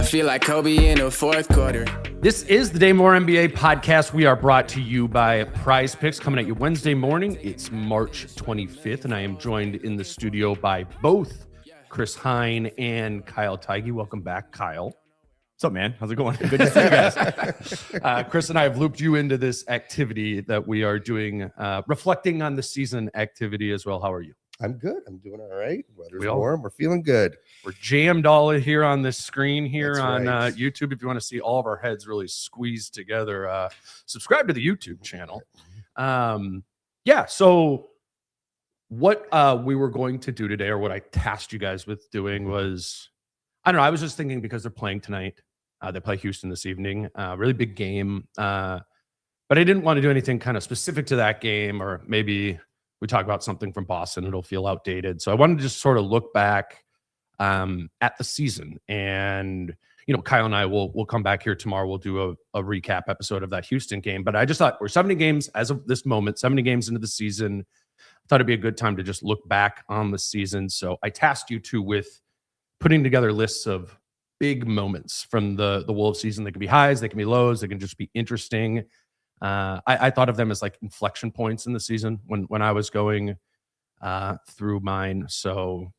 feel like Kobe in the fourth quarter. This is the Day More NBA podcast. We are brought to you by Prize Picks, coming at you Wednesday morning. It's March 25th, and I am joined in the studio by both Chris Hine and Kyle Teige. Welcome back, Kyle. What's up, man? How's it going? Good to see you guys. Chris and I have looped you into this activity that we are doing, reflecting on the season activity as well. How are you? I'm good. I'm doing all right. Weather's warm. We're feeling good. We're jammed all here on this screen here. That's on right. YouTube. If you want to see all of our heads really squeezed together, subscribe to the YouTube channel. So what we were going to do today, or what I tasked you guys with doing, was, I don't know, I was just thinking, because they're playing tonight. They play Houston this evening. Really big game. But I didn't want to do anything kind of specific to that game, or maybe we talk about something from Boston, it'll feel outdated. So I wanted to just sort of look back at the season. And, you know, Kyle and I will come back here tomorrow. We'll do a recap episode of that Houston game. But I just thought we're 70 games as of this moment, 70 games into the season. I thought it'd be a good time to just look back on the season. So I tasked you two with putting together lists of big moments from the Wolves season. They can be highs, they can be lows, they can just be interesting. I thought of them as like inflection points in the season when I was going through mine. So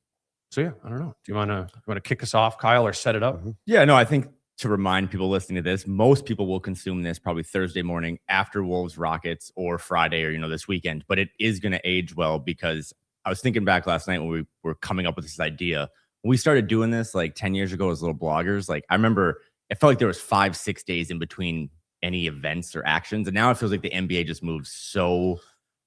yeah, I don't know. Do you want to kick us off, Kyle, or set it up? Yeah, no, I think to remind people listening to this, most people will consume this probably Thursday morning after Wolves Rockets, or Friday, or, this weekend. But it is going to age well, because I was thinking back last night when we were coming up with this idea. When we started doing this like 10 years ago as little bloggers, like I remember it felt like there was 5-6 days in between any events or actions. And now it feels like the NBA just moves so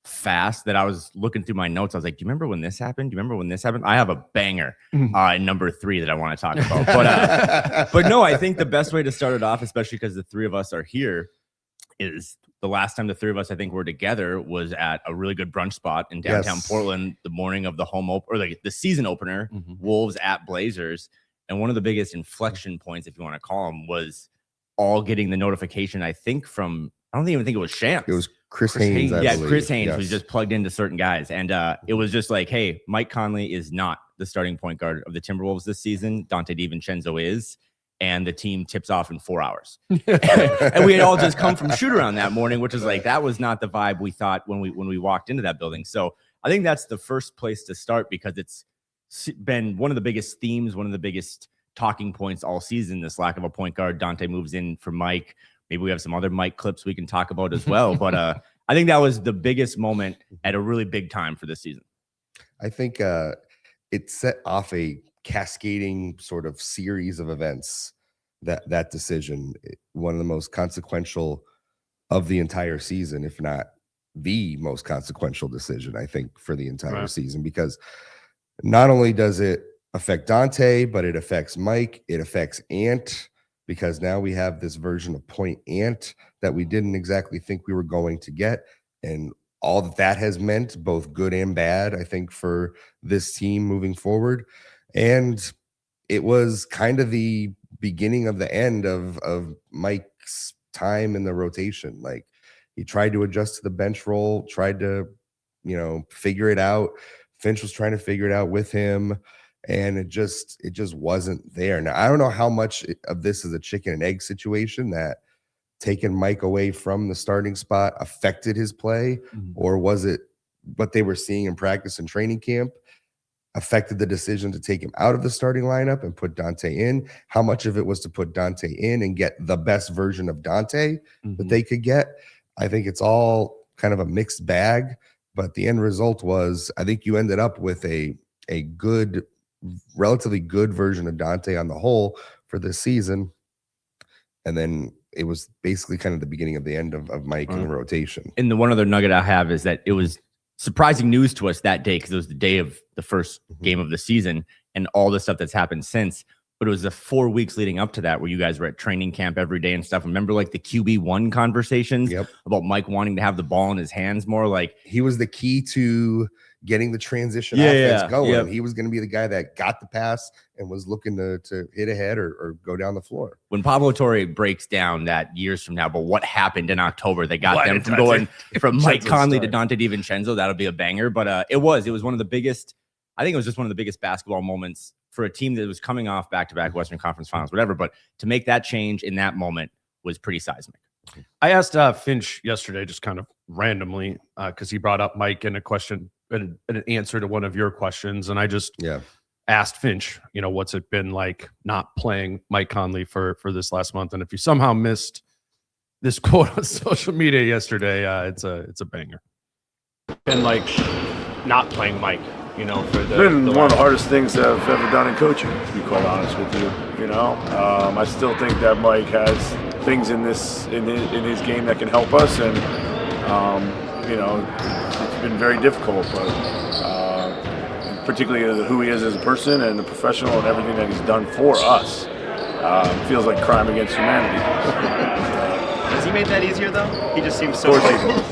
fast that I was looking through my notes. I was like, do you remember when this happened? Do you remember when this happened? I have a banger number 3 that I want to talk about. But no, I think the best way to start it off, especially because the three of us are here, is the last time the three of us, I think, were together was at a really good brunch spot in downtown Portland, the morning of the the season opener, Wolves at Blazers. And one of the biggest inflection points, if you want to call them, was all getting the notification, I think, from, I don't even think it was Shams. It was Chris Haynes. Yeah, Chris Haynes was just plugged into certain guys. And it was just like, hey, Mike Conley is not the starting point guard of the Timberwolves this season. Dante DiVincenzo is. And the team tips off in 4 hours. And we had all just come from shoot around that morning, which is like, that was not the vibe we thought when we walked into that building. So I think that's the first place to start, because it's been one of the biggest themes, one of the biggest talking points all season, this lack of a point guard. Dante moves in for Mike. Maybe we have some other Mike clips we can talk about as well. But I think that was the biggest moment at a really big time for this season. I think it set off a cascading sort of series of events. That decision, one of the most consequential of the entire season, if not the most consequential decision, I think, for the entire season, because not only does it affect Dante, but it affects Mike, it affects Ant, because now we have this version of Point Ant that we didn't exactly think we were going to get, and all that has meant, both good and bad, I think, for this team moving forward. And it was kind of the beginning of the end of Mike's time in the rotation. Like, he tried to adjust to the bench role, tried to, figure it out. Finch was trying to figure it out with him, and it just wasn't there. Now, I don't know how much of this is a chicken and egg situation, that taking Mike away from the starting spot affected his play, or was it what they were seeing in practice and training camp affected the decision to take him out of the starting lineup and put Dante in? How much of it was to put Dante in and get the best version of Dante that they could get? I think it's all kind of a mixed bag, but the end result was, I think you ended up with a good, relatively good version of Dante on the whole for this season. And then it was basically kind of the beginning of the end of Mike in the rotation. And the one other nugget I have is that it was surprising news to us that day, because it was the day of the first game of the season and all the stuff that's happened since. But it was the 4 weeks leading up to that where you guys were at training camp every day and stuff. Remember, like, the QB1 conversations about Mike wanting to have the ball in his hands more? Like, he was the key to getting the transition offense going. He was going to be the guy that got the pass and was looking to hit ahead or go down the floor. When Pablo Torre breaks down that years from now, but what happened in October, they got them from going from Mike Conley to Dante DiVincenzo. That'll be a banger. But it was one of the biggest, I think it was just one of the biggest basketball moments for a team that was coming off back-to-back Western Conference Finals, whatever. But to make that change in that moment was pretty seismic. I asked Finch yesterday, just kind of randomly, because he brought up Mike in a question and an answer to one of your questions, and I just asked Finch, what's it been like not playing Mike Conley for this last month? And if you somehow missed this quote on social media yesterday, it's a banger. And like not playing Mike, for it's been one of the hardest things that I've ever done in coaching, to be quite honest with you. I still think that Mike has things in his game that can help us, and it's been very difficult, but particularly who he is as a person and a professional and everything that he's done for us, feels like crime against humanity. Has he made that easier though? He just seems so he's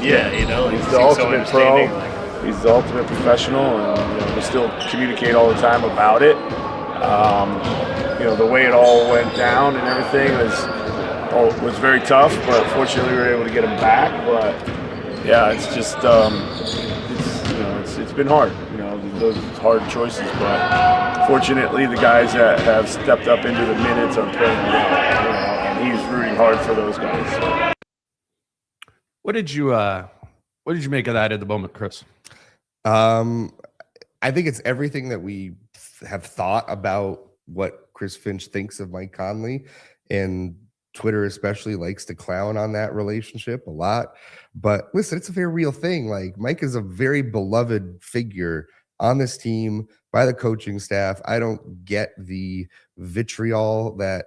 the ultimate pro. He's the ultimate professional, and we still communicate all the time about it. The way it all went down and everything was very tough, but fortunately we were able to get him back. But yeah, it's just it's been hard. Those hard choices, but fortunately the guys that have stepped up into the minutes are playing well, and he's rooting hard for those guys. What did you make of that at the moment, Chris? I think it's everything that we have thought about what Chris Finch thinks of Mike Conley, and Twitter especially likes to clown on that relationship a lot. But listen, it's a very real thing. Like, Mike is a very beloved figure on this team by the coaching staff. I don't get the vitriol that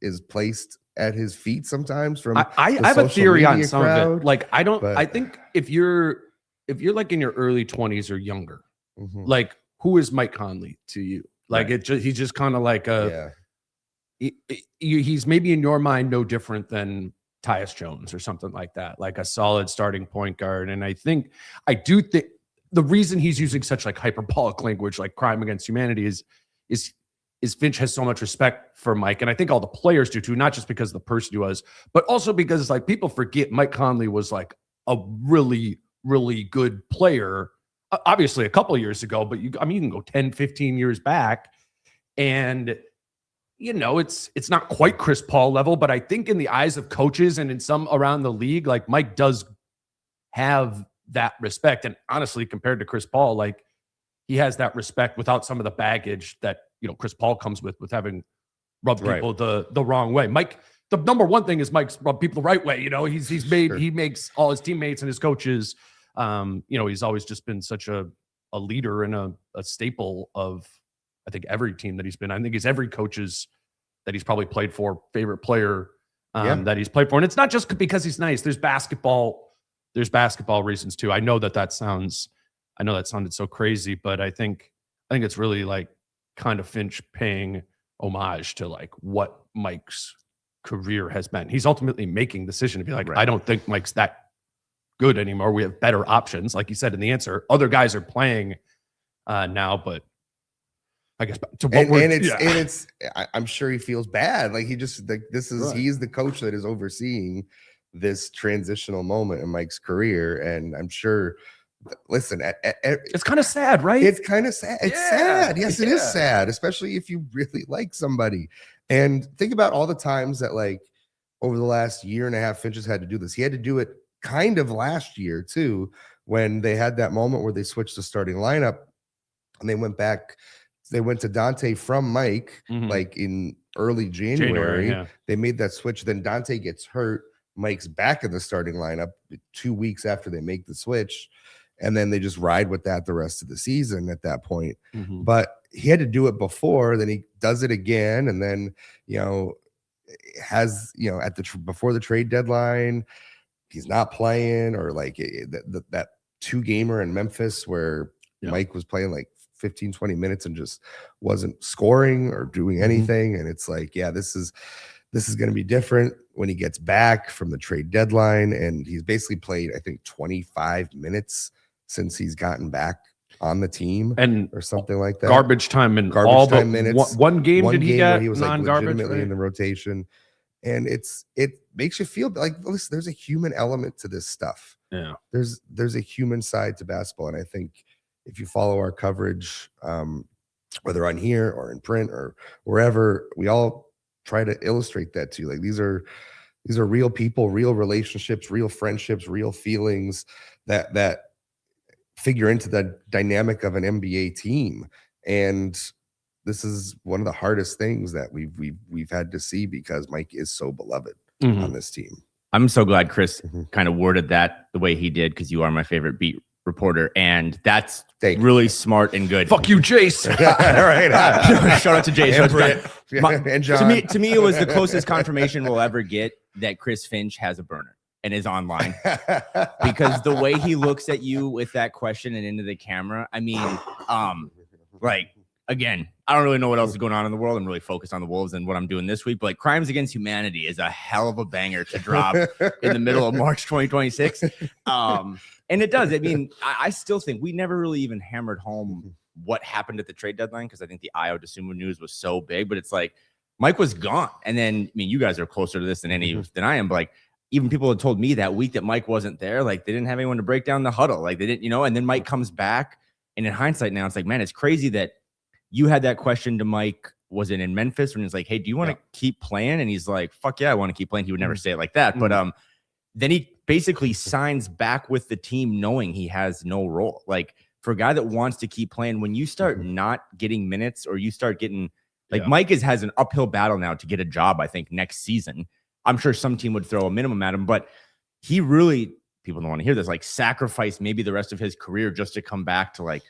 is placed at his feet sometimes from I have a theory on some of it. Like, I think if you're like in your early 20s or younger, like, who is Mike Conley to you? Like, he's just kind of like he's maybe in your mind no different than Tyus Jones or something like that, like a solid starting point guard. And I do think the reason he's using such like hyperbolic language, like crime against humanity, is Finch has so much respect for Mike. And I think all the players do too, not just because of the person he was, but also because like people forget Mike Conley was like a really, really good player, obviously a couple of years ago, but you can go 10, 15 years back, and it's not quite Chris Paul level, but I think in the eyes of coaches and in some around the league, like, Mike does have that respect. And honestly, compared to Chris Paul, like, he has that respect without some of the baggage that, Chris Paul comes with having rubbed people the wrong way. Mike, the number one thing is Mike's rubbed people the right way. He makes all his teammates and his coaches, he's always just been such a leader and a staple of, I think, every team that he's been. I think he's every coach's that he's probably played for favorite player that he's played for. And it's not just because he's nice. There's basketball reasons too. I know that sounded so crazy, but I think it's really like kind of Finch paying homage to like what Mike's career has been. He's ultimately making the decision to be like, I don't think Mike's that good anymore. We have better options. Like you said in the answer, other guys are playing now, but I guess I'm sure he feels bad. Like, he just like he's the coach that is overseeing this transitional moment in Mike's career, and I'm sure. Listen, it's kind of sad, right? It's kind of sad. It's sad. Yes, it is sad, especially if you really like somebody. And think about all the times that, like, over the last year and a half, Finch has had to do this. He had to do it kind of last year too, when they had that moment where they switched the starting lineup and they went back. They went to Dante from Mike, like in early January. They made that switch. Then Dante gets hurt. Mike's back in the starting lineup 2 weeks after they make the switch. And then they just ride with that the rest of the season at that point. But he had to do it before, then he does it again. And then, before the trade deadline, he's not playing, or like that 2-gamer in Memphis where Mike was playing like 15, 20 minutes and just wasn't scoring or doing anything. And it's like, this is going to be different when he gets back from the trade deadline. And he's basically played, I think, 25 minutes since he's gotten back on the team, and or something like that. Garbage time minutes. One game did he get? He was like legitimately in the rotation, and it makes you feel like, listen, there's a human element to this stuff. Yeah, there's a human side to basketball, and I think if you follow our coverage, whether on here or in print or wherever, we all try to illustrate that too. Like these are real people, real relationships, real friendships, real feelings that figure into the dynamic of an NBA team. And this is one of the hardest things that we've had to see because Mike is so beloved on this team. I'm so glad Chris kind of worded that the way he did, because you are my favorite beat reporter, and that's really smart and good. Fuck you, Jace. All right. Shout out to Jace. And John. To me, it was the closest confirmation we'll ever get that Chris Finch has a burner and is online, because the way he looks at you with that question and into the camera, I mean, like, again, I don't really know what else is going on in the world. I'm really focused on the Wolves and what I'm doing this week. But like, Crimes Against Humanity is a hell of a banger to drop in the middle of March 2026. And it does. I mean, I still think we never really even hammered home what happened at the trade deadline, because I think the Io DeSumo news was so big. But it's like Mike was gone. And then, I mean, you guys are closer to this than than I am. But like, even people had told me that week that Mike wasn't there. Like, they didn't have anyone to break down the huddle. Like, they didn't, you know, and then Mike comes back. And in hindsight now, it's like, man, it's crazy that you had that question to Mike, was it in Memphis? When he's like, hey, do you want to keep playing? And he's like, fuck yeah, I want to keep playing. He would never say it like that. But then he basically signs back with the team knowing he has no role. Like, for a guy that wants to keep playing, when you start not getting minutes, or you start getting, like, Mike has an uphill battle now to get a job, I think, next season. I'm sure some team would throw a minimum at him, but he really, people don't want to hear this, like, sacrificed maybe the rest of his career just to come back to like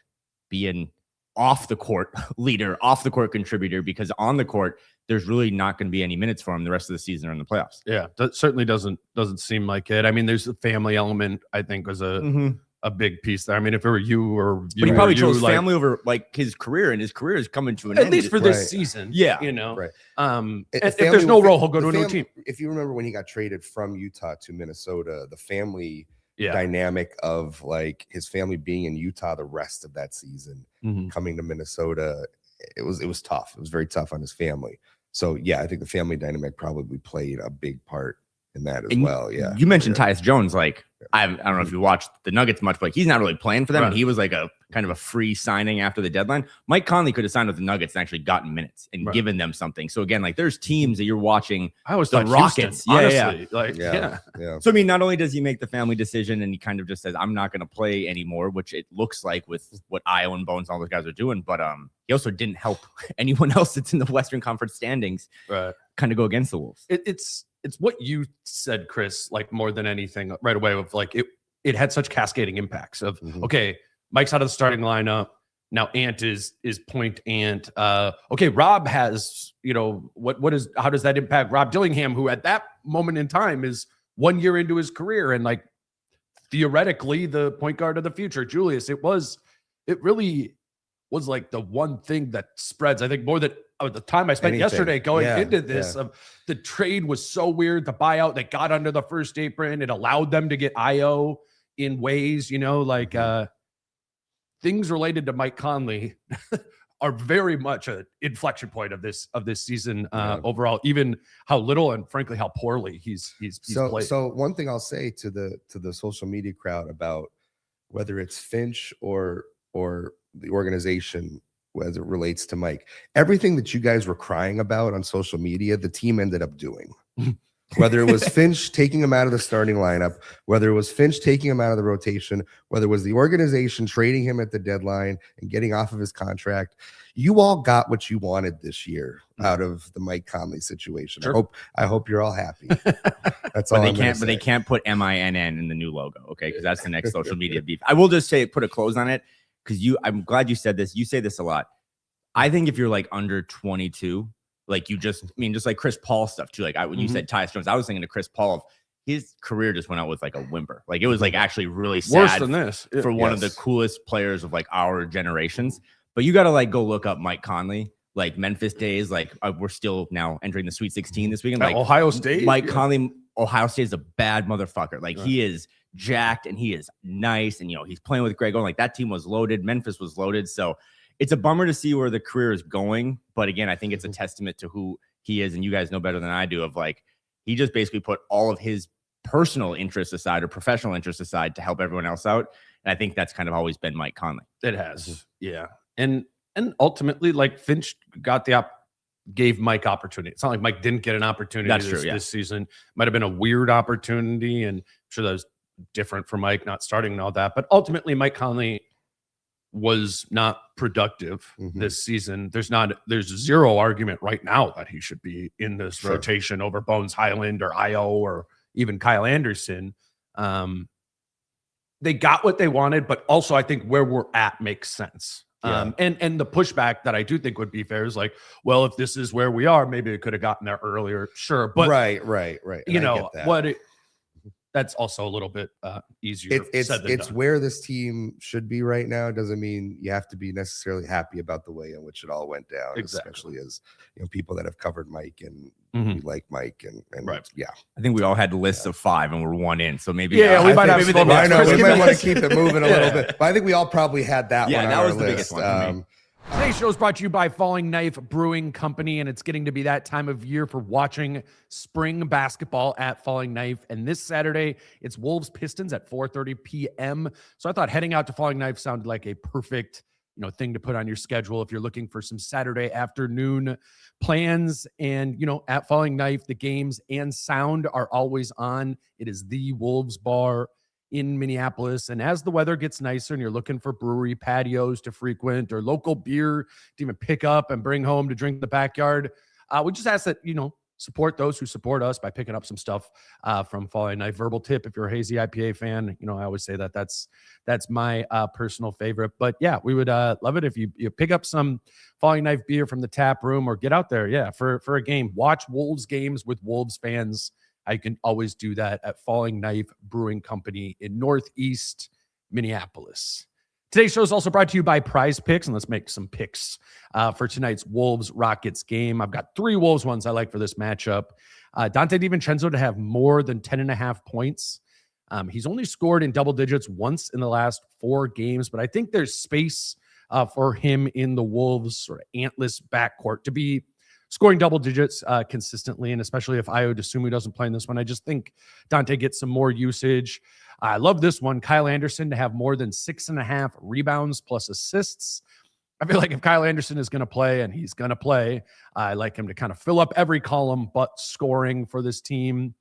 be an off the court leader, off the court contributor, because on the court, there's really not going to be any minutes for him the rest of the season or in the playoffs. Yeah, that certainly doesn't seem like it. I mean, there's the family element, I think, was a big piece there. I mean, if it were you or you, but he probably chose like, family over like his career, and his career is coming to an end. At least for this season. Yeah. You know, right. If there's no role, he'll go to a new team. If you remember when he got traded from Utah to Minnesota, the family dynamic of like his family being in Utah the rest of that season, coming to Minnesota, it was tough. It was very tough on his family. So yeah, I think the family dynamic probably played a big part in that as well. Yeah. You mentioned Tyus Jones. Like, I don't know if you watched the Nuggets much, but like, he's not really playing for them. Right. And he was like a kind of a free signing after the deadline. Mike Conley could have signed with the Nuggets and actually gotten minutes and given them something. So again, like, there's teams that you're watching. I always the thought Rockets. Houston, honestly. Like, yeah. So I mean, not only does he make the family decision and he kind of just says, I'm not going to play anymore, which it looks like with what Io and Bones and all those guys are doing, but he also didn't help anyone else that's in the Western Conference standings kind of go against the Wolves. It's what you said, Chris, like, more than anything right away, of like, it had such cascading impacts of, okay, Mike's out of the starting lineup. Now Ant is point Ant. Okay, Rob has, you know, how does that impact Rob Dillingham, who at that moment in time is 1 year into his career and like theoretically the point guard of the future. Julius, it really was like the one thing that spreads, I think, more than the time I spent yesterday going into this. The trade was so weird. The buyout that got under the first apron, it allowed them to get Io in ways, you know, like things related to Mike Conley are very much an inflection point of this season overall, even how little and frankly how poorly he's played. So one thing I'll say to the social media crowd about whether it's Finch or the organization as it relates to Mike, everything that you guys were crying about on social media, the team ended up doing. Whether it was Finch taking him out of the starting lineup, whether it was Finch taking him out of the rotation, whether it was the organization trading him at the deadline and getting off of his contract, you all got what you wanted this year out of the Mike Conley situation. Sure. I hope you're all happy. That's all. But they can't put MINN in the new logo, okay? Because that's the next social media beef. I will just say, put a close on it, because I'm glad you said this. You say this a lot. I think if you're like under 22. Like, just like Chris Paul stuff too. Like when you said Tyus Jones, I was thinking to Chris Paul, his career just went out with like a whimper. Like, it was like actually really sad. Worse than this for one of the coolest players of like our generations. But you got to like go look up Mike Conley, like Memphis days. Like we're still now entering the Sweet 16 this weekend. Like Ohio State, Mike Conley, Ohio State is a bad motherfucker. Like he is jacked and he is nice. And, you know, he's playing with Greg Oden. Like, that team was loaded. Memphis was loaded. So it's a bummer to see where the career is going. But again, I think it's a testament to who he is. And you guys know better than I do, of like, he just basically put all of his personal interests aside or professional interests aside to help everyone else out. And I think that's kind of always been Mike Conley. It has. Yeah. And And ultimately, like Finch gave Mike opportunity. It's not like Mike didn't get an opportunity this season. Might have been a weird opportunity, and I'm sure that was different for Mike not starting and all that. But ultimately, Mike Conley was not productive this season. There's zero argument right now that he should be in this rotation over Bones Highland or Io or even Kyle Anderson. They got what they wanted, but also I think where we're at makes sense. And the pushback that I do think would be fair is like, well, if this is where we are, maybe it could have gotten there earlier. Sure. But right. You know, that's also a little bit easier said than it's done. Where this team should be right now. Doesn't mean you have to be necessarily happy about the way in which it all went down, especially as people that have covered Mike and we like Mike and yeah. I think we all had lists of 5 and we're 1 in, so maybe we might have. I know we might want to keep it moving a little bit, but I think we all probably had that one. That was the list. biggest one for me. Today's show is brought to you by Falling Knife Brewing Company, and it's getting to be that time of year for watching spring basketball at Falling Knife. And this Saturday, it's Wolves Pistons at 4:30 p.m. So I thought heading out to Falling Knife sounded like a perfect, thing to put on your schedule if you're looking for some Saturday afternoon plans. And, at Falling Knife, the games and sound are always on. It is the Wolves Bar in Minneapolis. And as the weather gets nicer and you're looking for brewery patios to frequent or local beer to even pick up and bring home to drink in the backyard, we just ask that, support those who support us by picking up some stuff from Falling Knife. Verbal tip, if you're a hazy IPA fan, I always say that's my personal favorite. But yeah, we would love it if you pick up some Falling Knife beer from the tap room or get out there, for a game. Watch Wolves games with Wolves fans. I can always do that at Falling Knife Brewing Company in Northeast Minneapolis. Today's show is also brought to you by Prize Picks, and let's make some picks for tonight's Wolves-Rockets game. I've got 3 Wolves ones I like for this matchup. Dante DiVincenzo to have more than 10.5 points. He's only scored in double digits once in the last 4 games, but I think there's space for him in the Wolves sort of antless backcourt to be scoring double digits consistently, and especially if Ayo Dosunmu doesn't play in this one. I just think Dante gets some more usage. I love this one. Kyle Anderson to have more than 6.5 rebounds plus assists. I feel like if Kyle Anderson is going to play, and he's going to play, I like him to kind of fill up every column but scoring for this team.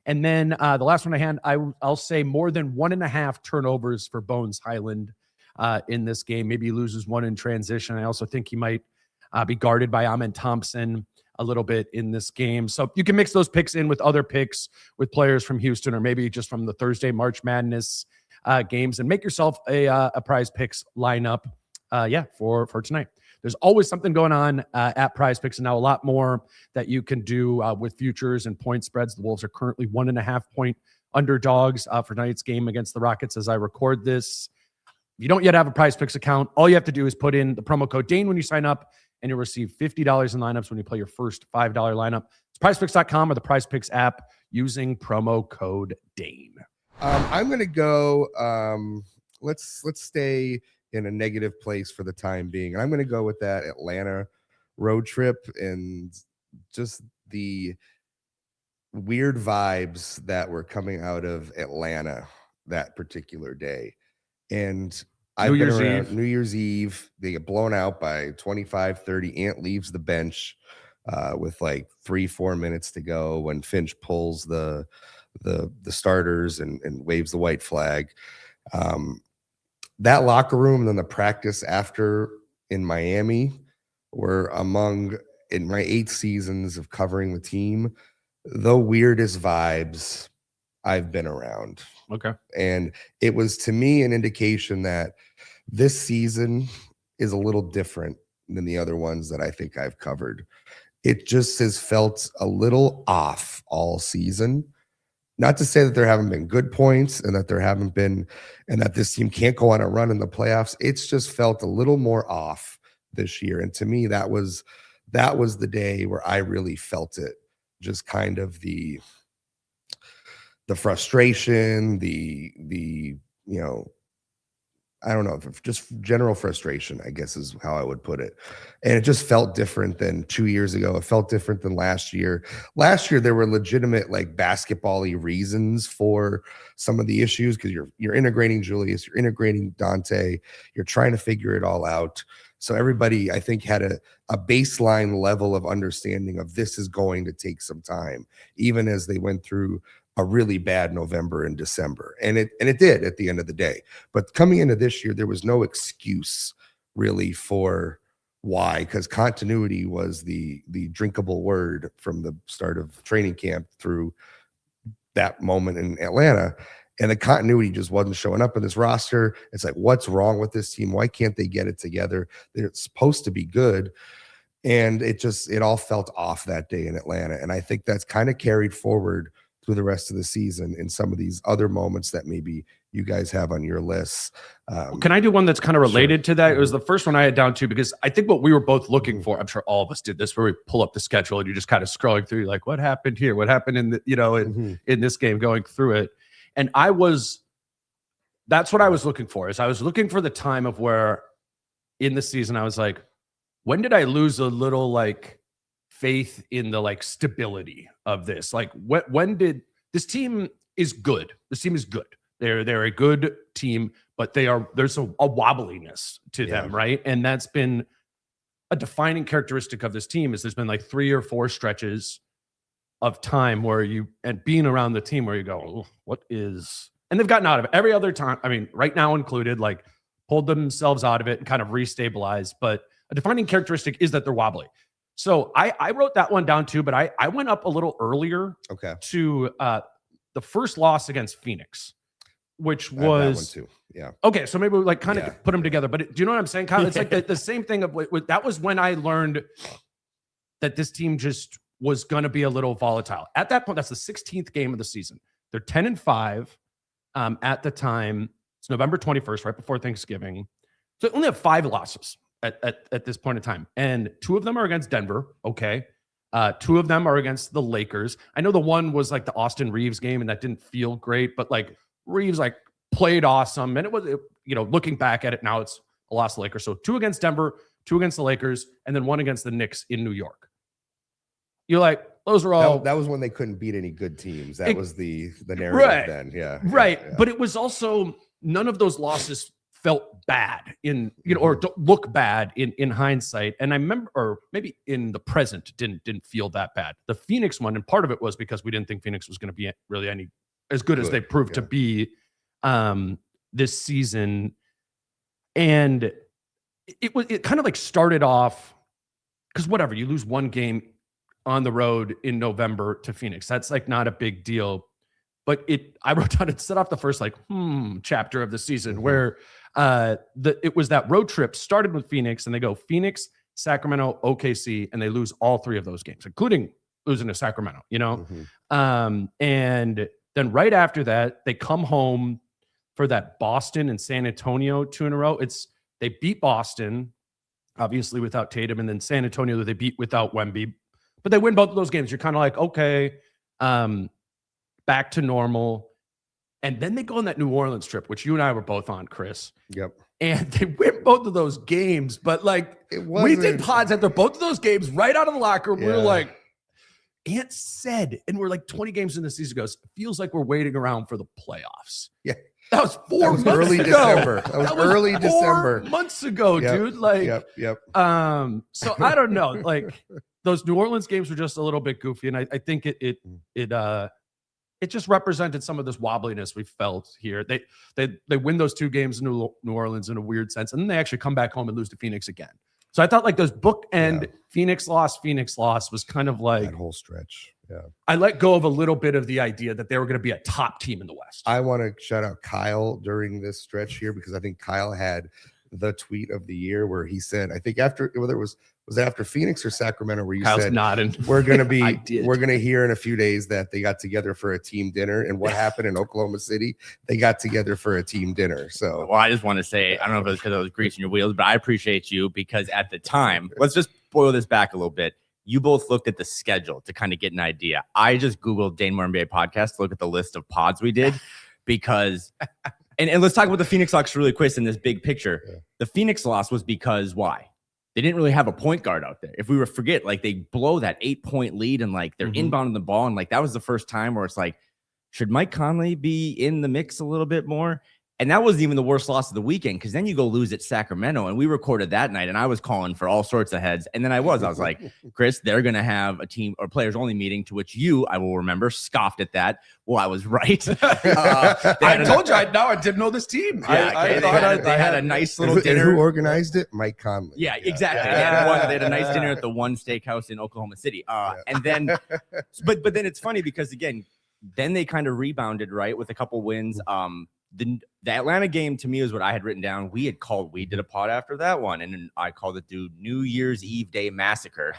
And then the last one I had, I'll say more than 1.5 turnovers for Bones Highland in this game. Maybe he loses one in transition. I also think he might be guarded by Amen Thompson a little bit in this game. So you can mix those picks in with other picks with players from Houston, or maybe just from the Thursday March Madness games, and make yourself a Prize Picks lineup for tonight. There's always something going on at Prize Picks, and now a lot more that you can do with futures and point spreads. The Wolves are currently 1.5 point underdogs for tonight's game against the Rockets as I record this. If you don't yet have a Prize Picks account, all you have to do is put in the promo code Dane when you sign up, and you'll receive $50 in lineups when you play your first $5 lineup. It's prizepicks.com or the Prize Picks app using promo code Dane. I'm going to go, let's stay in a negative place for the time being. And I'm going to go with that Atlanta road trip and just the weird vibes that were coming out of Atlanta that particular day. And New Year's Eve, they get blown out by 25-30. Ant leaves the bench with like 3-4 minutes to go when Finch pulls the starters and waves the white flag. That locker room and then the practice after in Miami were in my 8 seasons of covering the team, the weirdest vibes I've been around. Okay. And it was, to me, an indication that this season is a little different than the other ones that I think I've covered. It just has felt a little off all season. Not to say that there haven't been good points and that this team can't go on a run in the playoffs. It's just felt a little more off this year. And to me, that was the day where I really felt it. Just kind of the frustration, I don't know, just general frustration, I guess is how I would put it. And it just felt different than 2 years ago. It felt different than last year. Last year, there were legitimate basketball-y reasons for some of the issues because you're integrating Julius, you're integrating Dante, you're trying to figure it all out. So everybody, I think, had a baseline level of understanding of this is going to take some time, even as they went through a really bad November and December. And it did at the end of the day. But coming into this year, there was no excuse really for why, because continuity was the drinkable word from the start of training camp through that moment in Atlanta. And the continuity just wasn't showing up in this roster. It's like, what's wrong with this team? Why can't they get it together? They're supposed to be good. And it all felt off that day in Atlanta. And I think that's kind of carried forward through the rest of the season in some of these other moments that maybe you guys have on your lists. Can I do one that's kind of related to that? It was Mm-hmm. the first one I had down to, because I think what we were both looking for, I'm sure all of us did this, where we pull up the schedule and you're just kind of scrolling through, like, what happened here? What happened in the, in this game, going through it. And that's what I was looking for, is I was looking for the time of where in the season, I was like, when did I lose a little like faith in the like stability of this? Like when did this team is good? This team is good. They're a good team, but there's a wobbliness to them, right? And that's been a defining characteristic of this team. Is there's been like 3 or 4 stretches of time where being around the team where you go, and they've gotten out of it every other time. I mean, right now included, like pulled themselves out of it and kind of restabilized. But a defining characteristic is that they're wobbly. So I wrote that one down too, but I went up a little earlier to the first loss against Phoenix, which was that one too. Yeah. Okay, so maybe we like kind of put them together. But do you know what I'm saying, Kyle? It's like the same thing of that was when I learned that this team just was going to be a little volatile. At that point, that's the 16th game of the season. They're 10-5 at the time. It's November 21st, right before Thanksgiving. So they only have 5 losses at this point in time. And 2 of them are against Denver. Okay. 2 of them are against the Lakers. I know the one was like the Austin Reeves game, and that didn't feel great, but like Reeves like played awesome. And it was, looking back at it now, it's a loss to the Lakers. So 2 against Denver, 2 against the Lakers, and then 1 against the Knicks in New York. You're like, those are all. That was when they couldn't beat any good teams. That was the narrative then. Yeah. Right. Yeah. But it was also, none of those losses felt bad or don't look bad in hindsight. And I remember, or maybe in the present, didn't feel that bad. The Phoenix one, and part of it was because we didn't think Phoenix was going to be really any as good as they proved to be this season. And it kind of like started off, because whatever, you lose 1 game on the road in November to Phoenix. That's like not a big deal. But I wrote down, it set off the first like chapter of the season where it was that road trip started with Phoenix, and they go Phoenix, Sacramento, OKC, and they lose all 3 of those games, including losing to Sacramento, and then right after that, they come home for that Boston and San Antonio 2 in a row. They beat Boston, obviously without Tatum, and then San Antonio they beat without Wemby, but they win both of those games. You're kind of like, okay, back to normal. And then they go on that New Orleans trip, which you and I were both on, Chris. Yep. And they win both of those games, but like we did pods after both of those games right out of the locker room. We were like, Ant said, and we're like 20 games in the season goes, it feels like we're waiting around for the playoffs. Yeah. That was 4 months early ago. December. That was early 4 December. months ago, dude. Like, yep. So I don't know. Like those New Orleans games were just a little bit goofy. And I think it just represented some of this wobbliness we felt here. They win those 2 games in New Orleans in a weird sense. And then they actually come back home and lose to Phoenix again. So I thought like those bookend Phoenix loss was kind of like that whole stretch. Yeah. I let go of a little bit of the idea that they were going to be a top team in the West. I want to shout out Kyle during this stretch here, because I think Kyle had the tweet of the year where he said, I think after, whether it was after Phoenix or Sacramento, where you Kyle's said, nodding. we're going to hear in a few days that they got together for a team dinner. And what happened in Oklahoma City? They got together for a team dinner. So, well, I just want to say, I don't know if it was because I was greasing your wheels, but I appreciate you, because at the time, let's just boil this back a little bit. You both looked at the schedule to kind of get an idea. I just Googled DaneMoore NBA podcast to look at the list of pods we did, because and let's talk about the Phoenix loss really quick in this big picture. Yeah. The Phoenix loss was because why? They didn't really have a point guard out there. If we were forget, like they blow that 8-point lead and like they're inbounding the ball. And like that was the first time where it's like, should Mike Conley be in the mix a little bit more? And that wasn't even the worst loss of the weekend, because then you go lose at Sacramento, and we recorded that night, and I was calling for all sorts of heads. And then I was like, Chris, they're going to have a team or players only meeting, to which you, I will remember, scoffed at that. Well, I was right. I told you, I didn't know this team. Yeah, they had a nice little dinner. Who organized it? Mike Conley. Yeah, exactly. They had a nice dinner at the one steakhouse in Oklahoma City. And then, but then it's funny because, again, then they kind of rebounded, right, with a couple wins. The Atlanta game, to me, is what I had written down. We did a pod after that one, and then I called it New Year's Eve Day Massacre,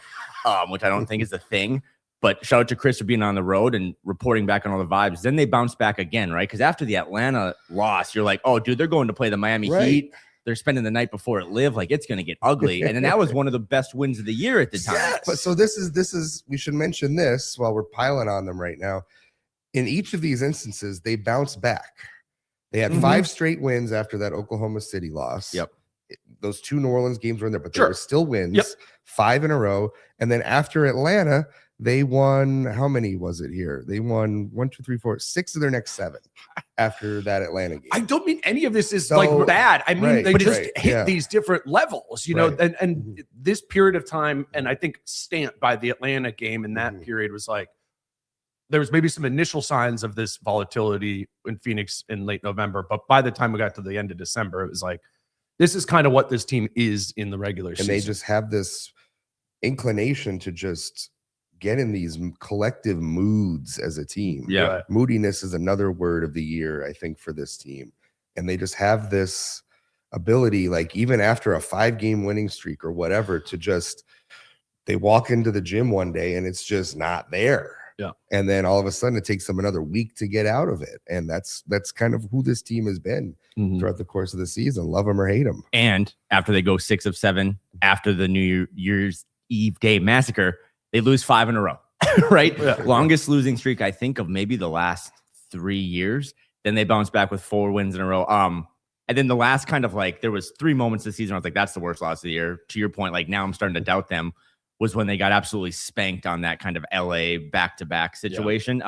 which I don't think is a thing. But shout out to Chris for being on the road and reporting back on all the vibes. Then they bounced back again, right? Because after the Atlanta loss, you're like, oh, dude, they're going to play the Miami Heat. They're spending the night before at Live. Like, it's going to get ugly. And then that was one of the best wins of the year at the time. Yes. But so this is we should mention this while we're piling on them right now. In each of these instances, they bounced back. They had 5 straight wins after that Oklahoma City loss. Yep. Those 2 New Orleans games were in there, but there were still wins. Yep. 5 in a row. And then after Atlanta, they won, how many was it here? They won 1, 2, 3, 4, 6 of their next 7 after that Atlanta game. I don't mean any of this is like bad. I mean, they just hit these different levels, you know, and this period of time, and I think stamped by the Atlanta game in that period was like, there was maybe some initial signs of this volatility in Phoenix in late November, but by the time we got to the end of December, it was like, this is kind of what this team is in the regular season. And they just have this inclination to just get in these collective moods as a team. Yeah. Moodiness is another word of the year, I think, for this team. And they just have this ability, like even after a 5-game winning streak or whatever, to just, they walk into the gym one day and it's just not there. Yeah. And then all of a sudden it takes them another week to get out of it. And that's kind of who this team has been throughout the course of the season. Love them or hate them. And after they go 6 of 7 after the New Year's Eve Day Massacre, they lose 5 in a row, right? Yeah. Longest losing streak, I think, of maybe the last 3 years. Then they bounce back with 4 wins in a row. And then the last kind of like, there was 3 moments this season I was like, that's the worst loss of the year. To your point, like now I'm starting to doubt them, was when they got absolutely spanked on that kind of LA back-to-back situation,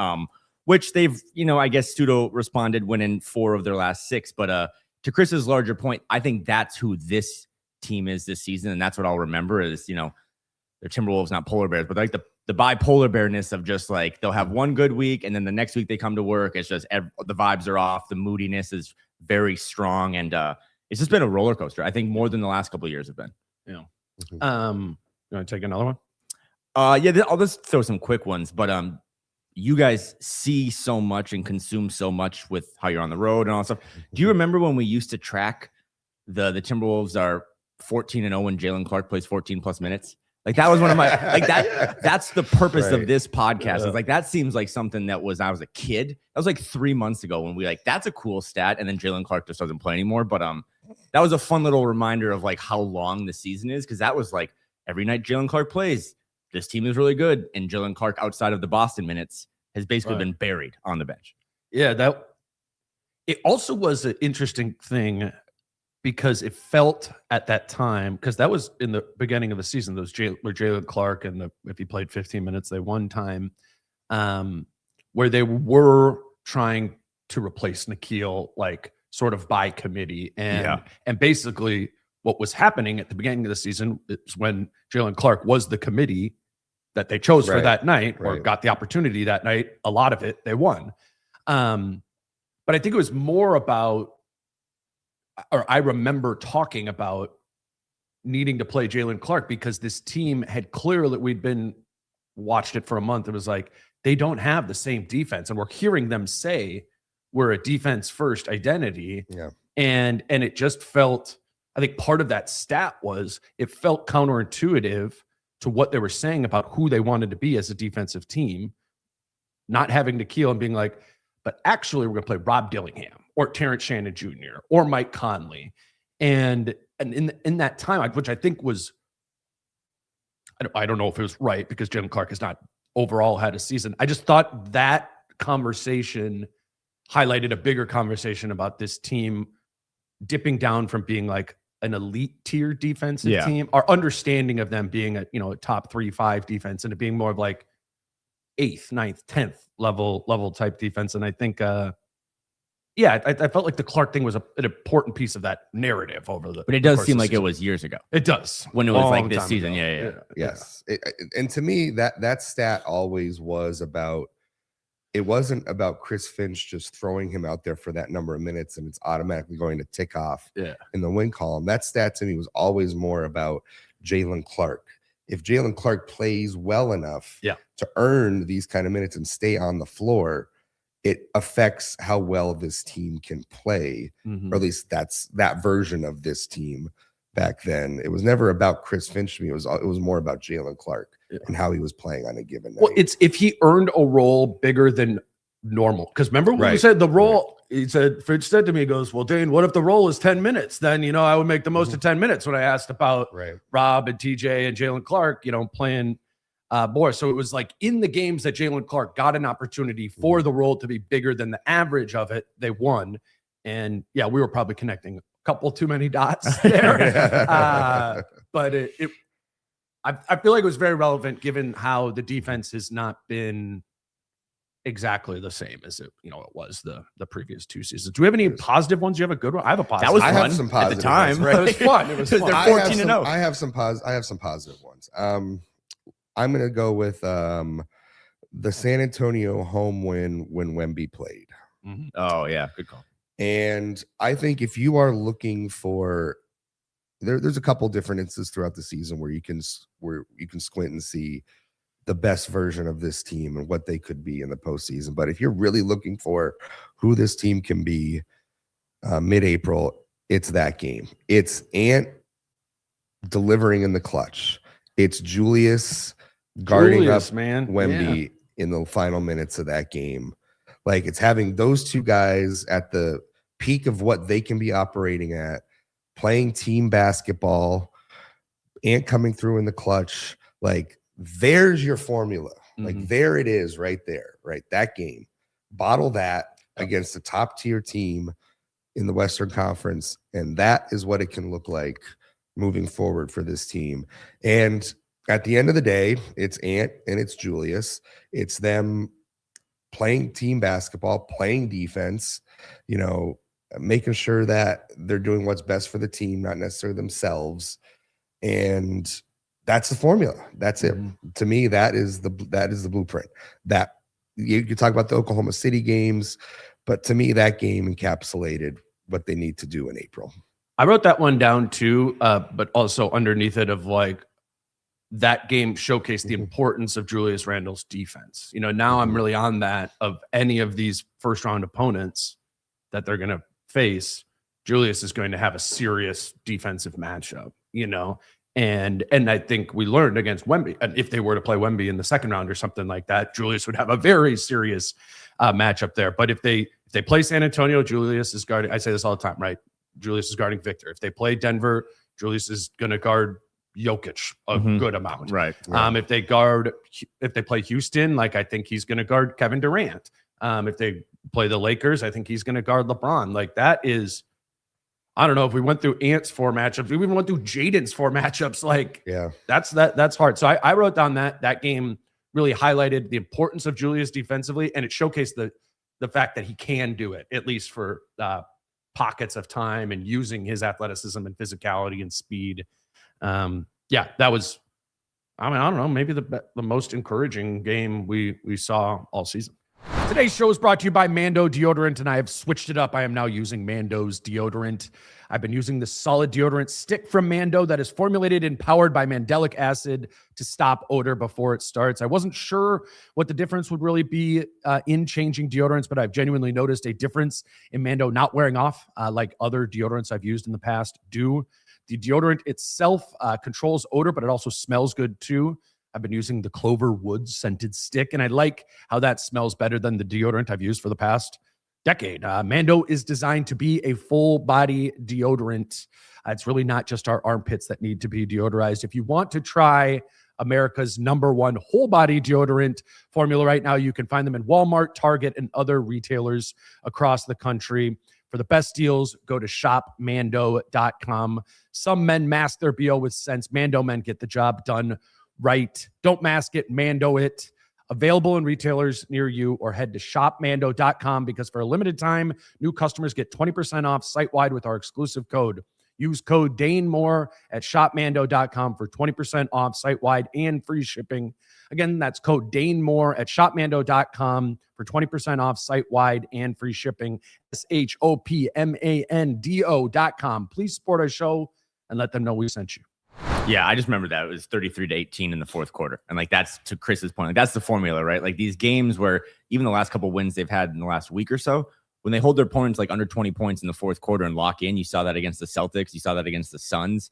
which they've, I guess pseudo responded winning 4 of their last 6. But to Chris's larger point, I think that's who this team is this season. And that's what I'll remember is, they're Timberwolves, not polar bears, but like the bipolar bearness of just like, they'll have one good week and then the next week they come to work. It's just the vibes are off. The moodiness is very strong. And it's just been a roller coaster. I think more than the last couple of years have been. You want to take another one? Yeah, I'll just throw some quick ones. But you guys see so much and consume so much with how you're on the road and all that stuff. Do you remember when we used to track the Timberwolves are 14-0 when Jaylen Clark plays 14 plus minutes? Like that was one of my like that. That's the purpose of this podcast. It's like that seems like something that was I was a kid. That was like 3 months ago when we like that's a cool stat. And then Jaylen Clark just doesn't play anymore. But that was a fun little reminder of like how long the season is, because that was like. Every night Jaylen Clark plays, this team is really good. And Jaylen Clark, outside of the Boston minutes, has basically been buried on the bench. Yeah, it also was an interesting thing because it felt at that time, because that was in the beginning of the season, those where Jaylen Clark and if he played 15 minutes, they won time, where they were trying to replace Nickeil, like sort of by committee. And basically, what was happening at the beginning of the season is when Jaylen Clark was the committee that they chose for that night or got the opportunity that night. A lot of it they won. But I think it was more about, or I remember talking about needing to play Jaylen Clark because this team had clearly, watched it for a month. It was like, they don't have the same defense. And we're hearing them say we're a defense first identity. Yeah. And it just felt, I think part of that stat was it felt counterintuitive to what they were saying about who they wanted to be as a defensive team, not having Nickeil and being like, but actually we're going to play Rob Dillingham or Terrence Shannon Jr. or Mike Conley. And in that time, which I think was, I don't know if it was right because Jaylen Clark has not overall had a season. I just thought that conversation highlighted a bigger conversation about this team dipping down from being like an elite tier defensive team, our understanding of them being a top 3-5 defense and it being more of like 8th, 9th, 10th level type defense. And I think yeah, I felt like the Clark thing was an important piece of that narrative over the. But it does seem like it was years ago. It does when it was like Long this time season. ago. Yeah. Yes. And to me, that stat always was about, it wasn't about Chris Finch just throwing him out there for that number of minutes and it's automatically going to tick off in the win column. That stat to me was always more about Jaylen Clark. If Jaylen Clark plays well enough to earn these kind of minutes and stay on the floor, it affects how well this team can play, or at least that's that version of this team back then. It was never about Chris Finch to me. It was more about Jaylen Clark and how he was playing on a given night. Well, it's if he earned a role bigger than normal. Because remember when we said the role, he said, Finch said to me, he goes, well, Dane, what if the role is 10 minutes? Then, I would make the most of 10 minutes when I asked about Rob and TJ and Jaylen Clark, playing more. So it was like in the games that Jaylen Clark got an opportunity for the role to be bigger than the average of it, they won. And we were probably connecting a couple too many dots there. But I feel like it was very relevant given how the defense has not been exactly the same as it was the previous two seasons. Do we have any positive ones? Do you have a good one? I have a positive. That was I fun have some positive at the time. ones, right? It was fun. It was fun. They're 14-0. I have some positive ones. I'm going to go with the San Antonio home win when Wemby played. Oh, yeah. Good call. And I think if you are looking for, there's a couple different instances throughout the season where you can squint and see the best version of this team and what they could be in the postseason. But if you're really looking for who this team can be mid-April, it's that game. It's Ant delivering in the clutch. It's Julius guarding up Wemby in the final minutes of that game. Like, it's having those two guys at the peak of what they can be operating at, playing team basketball, and coming through in the clutch. Like, there's your formula. Like, there it is right there, right? That game. Bottle that against a top tier team in the Western Conference. And that is what it can look like moving forward for this team. And at the end of the day, it's Ant and it's Julius. It's them playing team basketball, playing defense, making sure that they're doing what's best for the team, not necessarily themselves. And that's the formula. That's it. To me, that is the blueprint. That you talk about the Oklahoma City games, but to me, that game encapsulated what they need to do in April. I wrote that one down too, but also underneath it of like, that game showcased the importance of Julius Randle's defense. Now I'm really on that of any of these first round opponents that they're going to face. Julius is going to have a serious defensive matchup, and I think we learned against Wemby, and if they were to play Wemby in the second round or something like that, Julius would have a very serious matchup there. But if they play San Antonio, Julius is guarding. I say this all the time, right? Julius is guarding Victor. If they play Denver, Julius is going to guard Jokic a good amount. Right. If they play Houston, like, I think he's going to guard Kevin Durant. If they play the Lakers, I think he's going to guard LeBron. Like, that is, I don't know if we went through Ant's 4 matchups, we even went through Jaden's 4 matchups. Like, that's hard. So I wrote down that game really highlighted the importance of Julius defensively, and it showcased the fact that he can do it, at least for pockets of time, and using his athleticism and physicality and speed. That was, I don't know, maybe the most encouraging game we saw all season. Today's show is brought to you by Mando deodorant, and I have switched it up. I am now using Mando's deodorant. I've been using the solid deodorant stick from Mando that is formulated and powered by mandelic acid to stop odor before it starts. I wasn't sure what the difference would really be in changing deodorants, but I've genuinely noticed a difference in Mando not wearing off like other deodorants I've used in the past do. The deodorant itself controls odor, but it also smells good too. I've been using the Clover Woods scented stick, and I like how that smells better than the deodorant I've used for the past decade. Mando is designed to be a full body deodorant. It's really not just our armpits that need to be deodorized. If you want to try America's #1 whole body deodorant formula right now, you can find them in Walmart, Target, and other retailers across the country. For the best deals, go to shopmando.com. Some men mask their BO with sense. Mando men get the job done right. Don't mask it, Mando it. Available in retailers near you, or head to shopmando.com, because for a limited time, new customers get 20% off site-wide with our exclusive code. Use code DaneMoore at shopmando.com for 20% off site-wide and free shipping. Again, that's code DaneMoore at shopmando.com for 20% off site-wide and free shipping. shopmando.com. Please support our show and let them know we sent you. Yeah, I just remember that it was 33-18 in the fourth quarter. And like, that's to Chris's point. Like, that's the formula, right? Like, these games where even the last couple of wins they've had in the last week or so, when they hold their opponents like under 20 points in the fourth quarter and lock in, you saw that against the Celtics, you saw that against the Suns.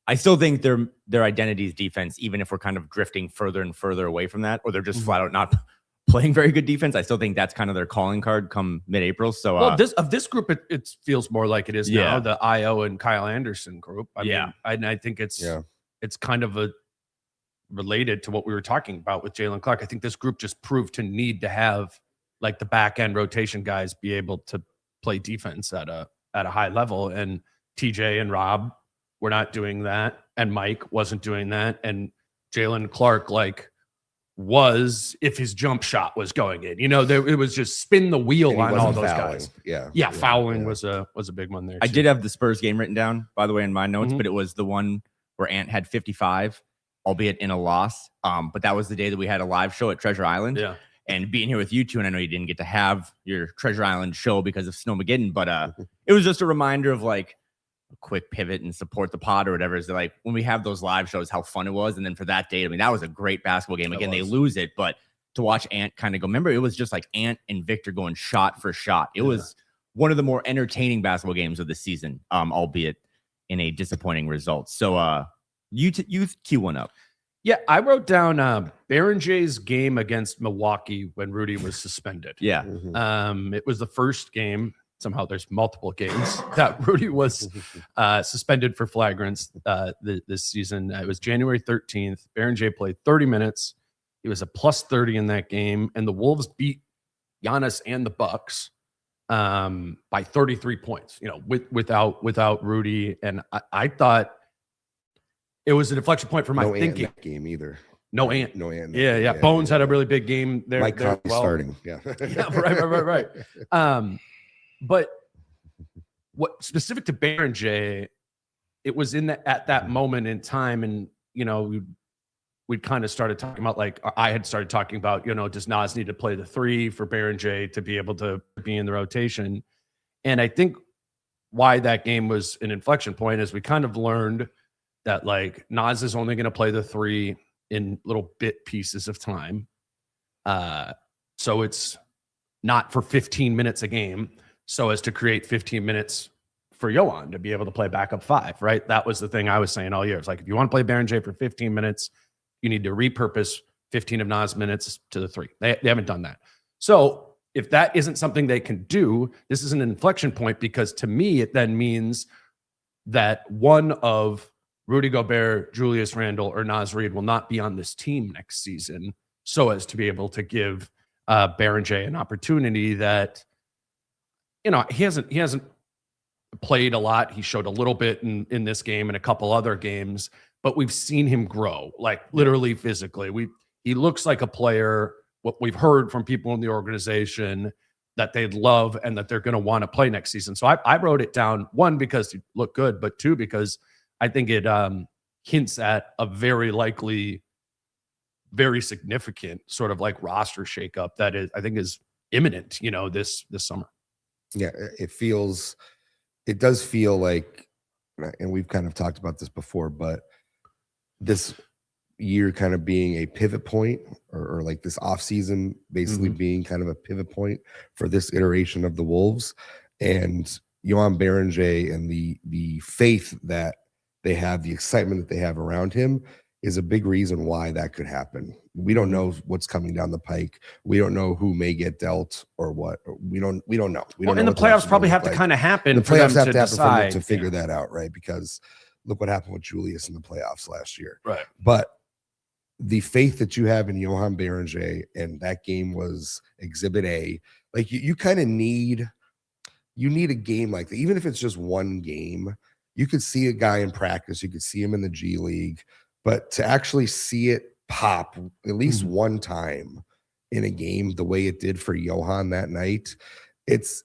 I still think their identity is defense, even if we're kind of drifting further and further away from that, or they're just flat out not playing very good defense. I still think that's kind of their calling card come mid-April. So well, this group, it feels more like it is now, the Io and Kyle Anderson group. I mean, I think it's kind of related to what we were talking about with Jaylen Clark. I think this group just proved to need to have like the back end rotation guys be able to play defense at a high level, and TJ and Rob were not doing that, and Mike wasn't doing that, and Jaylen Clark was, if his jump shot was going in, it was just spin the wheel on all those guys. Fouling was a big one there too. I did have the Spurs game written down, by the way, in my notes, but it was the one where Ant had 55, albeit in a loss. But that was the day that we had a live show at Treasure Island. Yeah. And being here with you two, and I know you didn't get to have your Treasure Island show because of Snowmageddon, but it was just a reminder of like a quick pivot and support the pod or whatever. Is that like when we have those live shows, how fun it was. And then for that day, I mean, that was a great basketball game. Again, they lose it, but to watch Ant kind of go, remember, it was just like Ant and Victor going shot for shot. It was one of the more entertaining basketball games of the season, albeit in a disappointing result. So you cue one up. Yeah, I wrote down Berenger's game against Milwaukee when Rudy was suspended. Yeah. It was the first game. Somehow there's multiple games that Rudy was suspended for flagrants this season. It was January 13th. Beringer played 30 minutes. He was a plus 30 in that game, and the Wolves beat Giannis and the Bucks by 33 points, without Rudy. And I thought it was an inflection point for my thinking. Ant that game either. No Ant. Yeah. Bones had a really big game there. Mike Conley starting. Yeah. Right. But what specific to Beringer, it was at that moment in time, and we'd kind of started talking about, like, I had started talking about, does Nas need to play the 3 for Beringer to be able to be in the rotation? And I think why that game was an inflection point is we kind of learned that like Nas is only going to play the 3 in little bit pieces of time. So it's not for 15 minutes a game, so as to create 15 minutes for Johan to be able to play backup 5, right? That was the thing I was saying all year. It's like, if you want to play Beringer for 15 minutes, you need to repurpose 15 of Nas minutes to the 3. They haven't done that. So if that isn't something they can do, this is an inflection point, because to me, it then means that one of Rudy Gobert, Julius Randle, or Naz Reid will not be on this team next season, so as to be able to give Beringer an opportunity that, he hasn't played a lot. He showed a little bit in this game and a couple other games, but we've seen him grow, like literally physically. He looks like a player, what we've heard from people in the organization, that they'd love and that they're going to want to play next season. So I wrote it down, 1, because he looked good, but 2, because I think it hints at a very likely, very significant sort of like roster shakeup that I think is imminent, this summer. Yeah, it does feel like, and we've kind of talked about this before, but this year kind of being a pivot point, or like this offseason basically being kind of a pivot point for this iteration of the Wolves, and Johan Beringer and the faith that they have, the excitement that they have around him, is a big reason why that could happen. We don't know what's coming down the pike. We don't know who may get dealt or what. We don't know. And the playoffs probably have to kind of happen. The playoffs have to happen decide, to figure that out, right? Because look what happened with Julius in the playoffs last year. Right. But the faith that you have in Johan Beringer, and that game was Exhibit A. Like you kind of need a game like that, even if it's just one game. You could see a guy in practice, you could see him in the G League, but to actually see it pop at least one time in a game the way it did for Johan that night. It's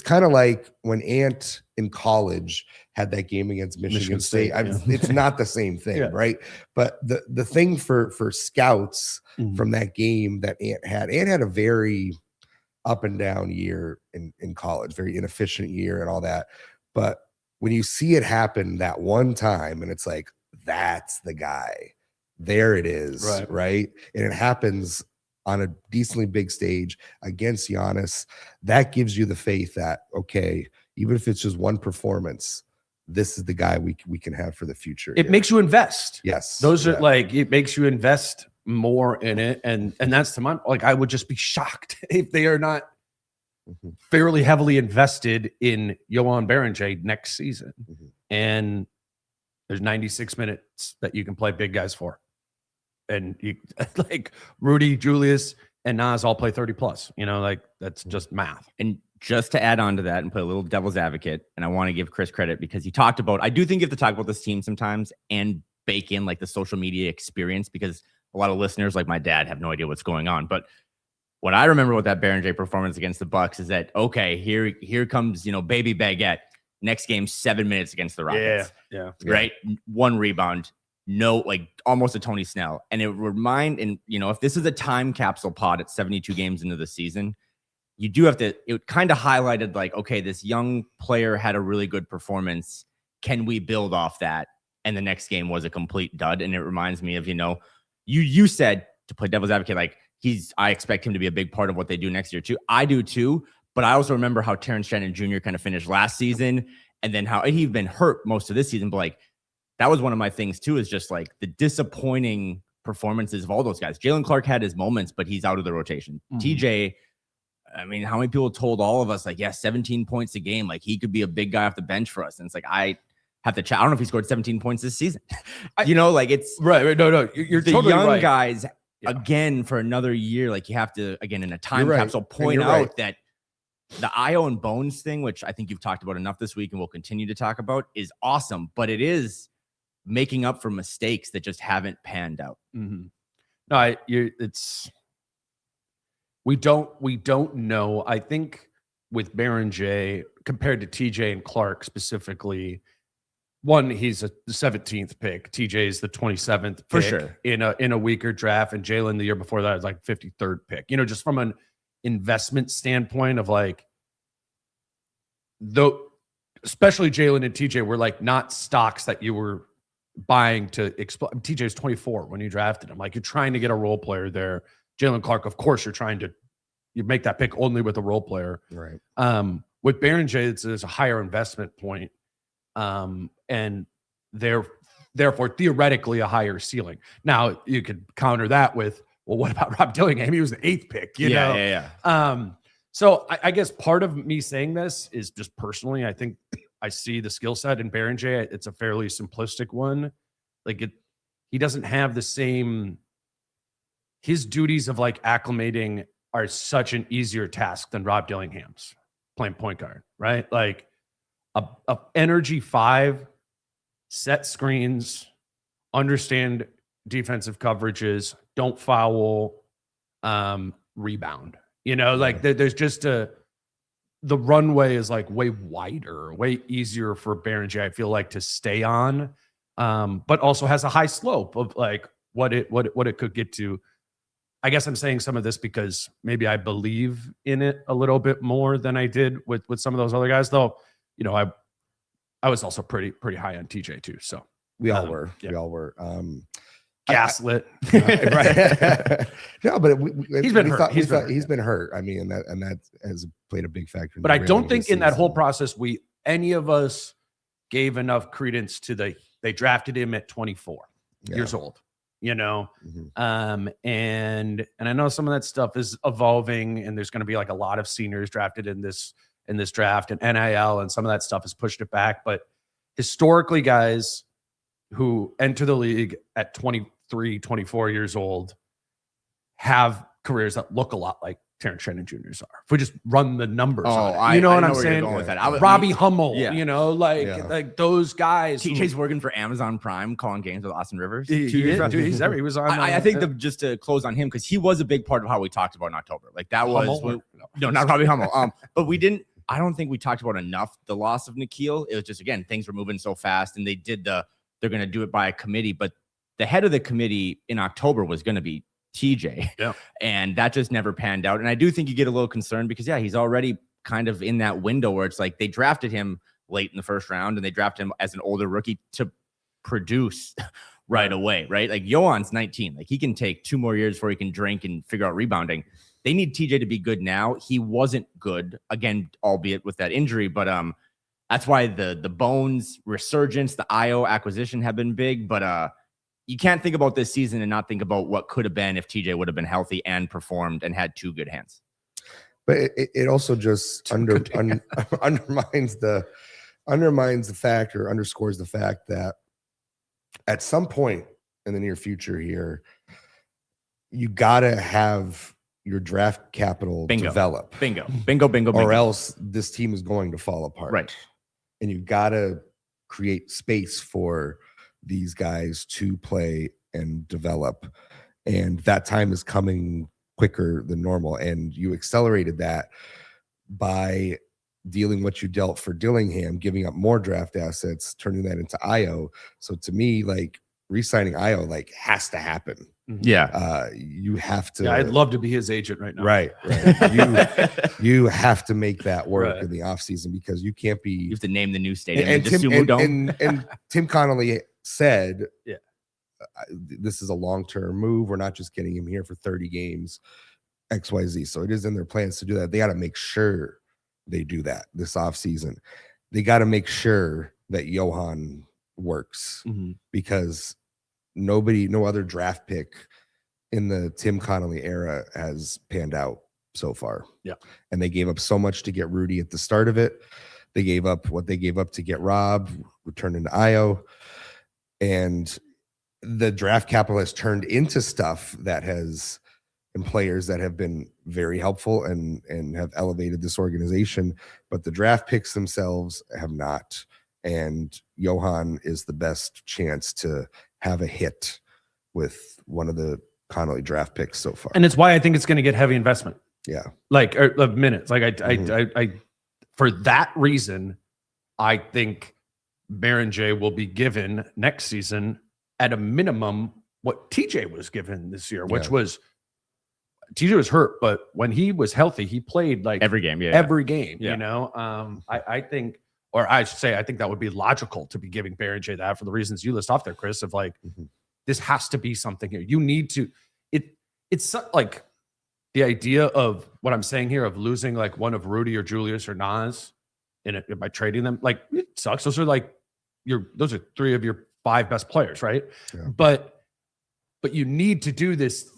kind of like when Ant in college had that game against Michigan State. It's not the same thing, right? But the thing for scouts from that game that Ant had a very up and down year in college, very inefficient year and all that. But when you see it happen that one time and it's like, that's the guy, there it is, right? And it happens on a decently big stage against Giannis, that gives you the faith that, okay, even if it's just one performance, this is the guy we can have for the future. It makes you invest. Yes. Those are like, it makes you invest more in it. And that's the month. Like, I would just be shocked if they are not fairly heavily invested in Johan Beringer next season. And there's 96 minutes that you can play big guys for. And you like Rudy, Julius, and Nas all play 30 plus, like that's just math. And just to add on to that and play a little devil's advocate, and I want to give Chris credit because he talked about, I do think you have to talk about this team sometimes and bake in like the social media experience, because a lot of listeners like my dad have no idea what's going on. But what I remember with that Beringer performance against the Bucks is that, okay, here comes, baby Baguette. Next game, 7 minutes against the Rockets. Yeah. Right. 1 rebound. No, like almost a Tony Snell. And it if this is a time capsule pod at 72 games into the season, you do have to, it kind of highlighted like, okay, this young player had a really good performance. Can we build off that? And the next game was a complete dud. And it reminds me of, you said, to play devil's advocate, like I expect him to be a big part of what they do next year too. I do too. But I also remember how Terrence Shannon Jr. kind of finished last season, and then how he'd been hurt most of this season. But like, that was one of my things too, is just like the disappointing performances of all those guys. Jaylen Clark had his moments, but he's out of the rotation. TJ, I mean, how many people told all of us like, 17 points a game, like he could be a big guy off the bench for us. And it's like, I have to chat. I don't know if he scored 17 points this season. Like it's right. No, you're the totally young right. guys again for another year. Like you have to, again, in a time capsule, point out that the Io and Bones thing, which I think you've talked about enough this week and we'll continue to talk about, is awesome, but it is making up for mistakes that just haven't panned out. No, we don't know. I think with Beringer compared to TJ and Clark specifically, one, he's the 17th pick. TJ is the 27th pick for sure in a weaker draft, and Jaylen the year before that was like 53rd pick. Just from an investment standpoint of like, though, especially Jaylen and TJ were like not stocks that you were buying to explode. TJ's 24 when you drafted him. Like, you're trying to get a role player there. Jaylen Clark, of course, you make that pick only with a role player. Right. With Beringer, it's a higher investment point, and therefore theoretically a higher ceiling. Now you could counter that with, well, what about Rob Dillingham? He was the 8th pick. You know? Yeah. So I guess part of me saying this is just personally, I think I see the skill set in Beringer. It's a fairly simplistic one. Like he doesn't have the same. His duties of like acclimating are such an easier task than Rob Dillingham's playing point guard, right? Like a energy 5, set screens, understand defensive coverages, don't foul, rebound. Like there's just the runway is like way wider, way easier for Beringer, I feel like, to stay on, but also has a high slope of like what it could get to. I guess I'm saying some of this because maybe I believe in it a little bit more than I did with some of those other guys, though. I was also pretty high on TJ too. So we all were. Gaslit. Right. No, but he's been hurt. He's been hurt. I mean, and that has played a big factor. But I don't think in that whole process any of us gave enough credence to they drafted him at 24 years old. And I know some of that stuff is evolving, and there's going to be like a lot of seniors drafted in this draft, and NIL, and some of that stuff has pushed it back. But historically, guys who enter the league at 23, 24 years old have careers that look a lot like Terrence Shannon Jr.'s are. If we just run the numbers Oh, on it. You know what I'm saying? With that. Robbie Hummel, Yeah. you know, like those guys. TJ's working for Amazon Prime, calling games with Austin Rivers. He was on. I think just to close on him, because he was a big part of how we talked about in October. Like that was no, not Robbie Hummel. But we didn't. I don't think we talked about enough the loss of Nickeil. It was just, again, things were moving so fast, and they're going to do it by a committee. But the head of the committee in October was going to be TJ. Yeah. And that just never panned out. And I do think you get a little concerned because, yeah, he's already kind of in that window where it's like they drafted him late in the first round and they drafted him as an older rookie to produce right away, right? Like Johan's 19. Like he can take 2 more years before he can drink and figure out rebounding. They need TJ to be good now. He wasn't good, again, albeit with that injury, but that's why the Bones resurgence, the IO acquisition have been big, but you can't think about this season and not think about what could have been if TJ would have been healthy and performed and had 2 good hands. But it also just undermines the fact, or underscores the fact that at some point in the near future here, you gotta have your draft capital develop. Bingo. Or else this team is going to fall apart. Right. And you gotta create space for these guys to play and develop. And that time is coming quicker than normal. And you accelerated that by dealing what you dealt for Dillingham, giving up more draft assets, turning that into IO. So to me, like re-signing IO like has to happen. Yeah. You have to. Yeah, I'd love to be his agent right now. Right. You have to make that work in the offseason, because you can't be. You have to name the new stadium. And Tim Conley said, this is a long-term move. We're not just getting him here for 30 games, XYZ. So it is in their plans to do that. They got to make sure they do that this offseason. They got to make sure that Johan works, because no other draft pick in the Tim Connolly era has panned out so far. Yeah. And they gave up so much to get Rudy at the start of it. They gave up what they gave up to get Rob, returned into IO. And the draft capital has turned into stuff that has, and players that have been very helpful and have elevated this organization, but the draft picks themselves have not. And Johan is the best chance to have a hit with one of the Connolly draft picks so far. And it's why I think it's going to get heavy investment. Yeah. Like of minutes. Like I for that reason, I think Beringer will be given next season at a minimum what TJ was given this year, which was TJ was hurt, but when he was healthy, he played like every game. You know, I think, or I should say, I think that would be logical to be giving Beringer that for the reasons you list off there, Chris, of like, this has to be something here. You need to, it's like the idea of what I'm saying here of losing like one of Rudy or Julius or Nas in it by trading them. Like it sucks. Those are like those are 3 of your 5 best players. Right. Yeah. But you need to do this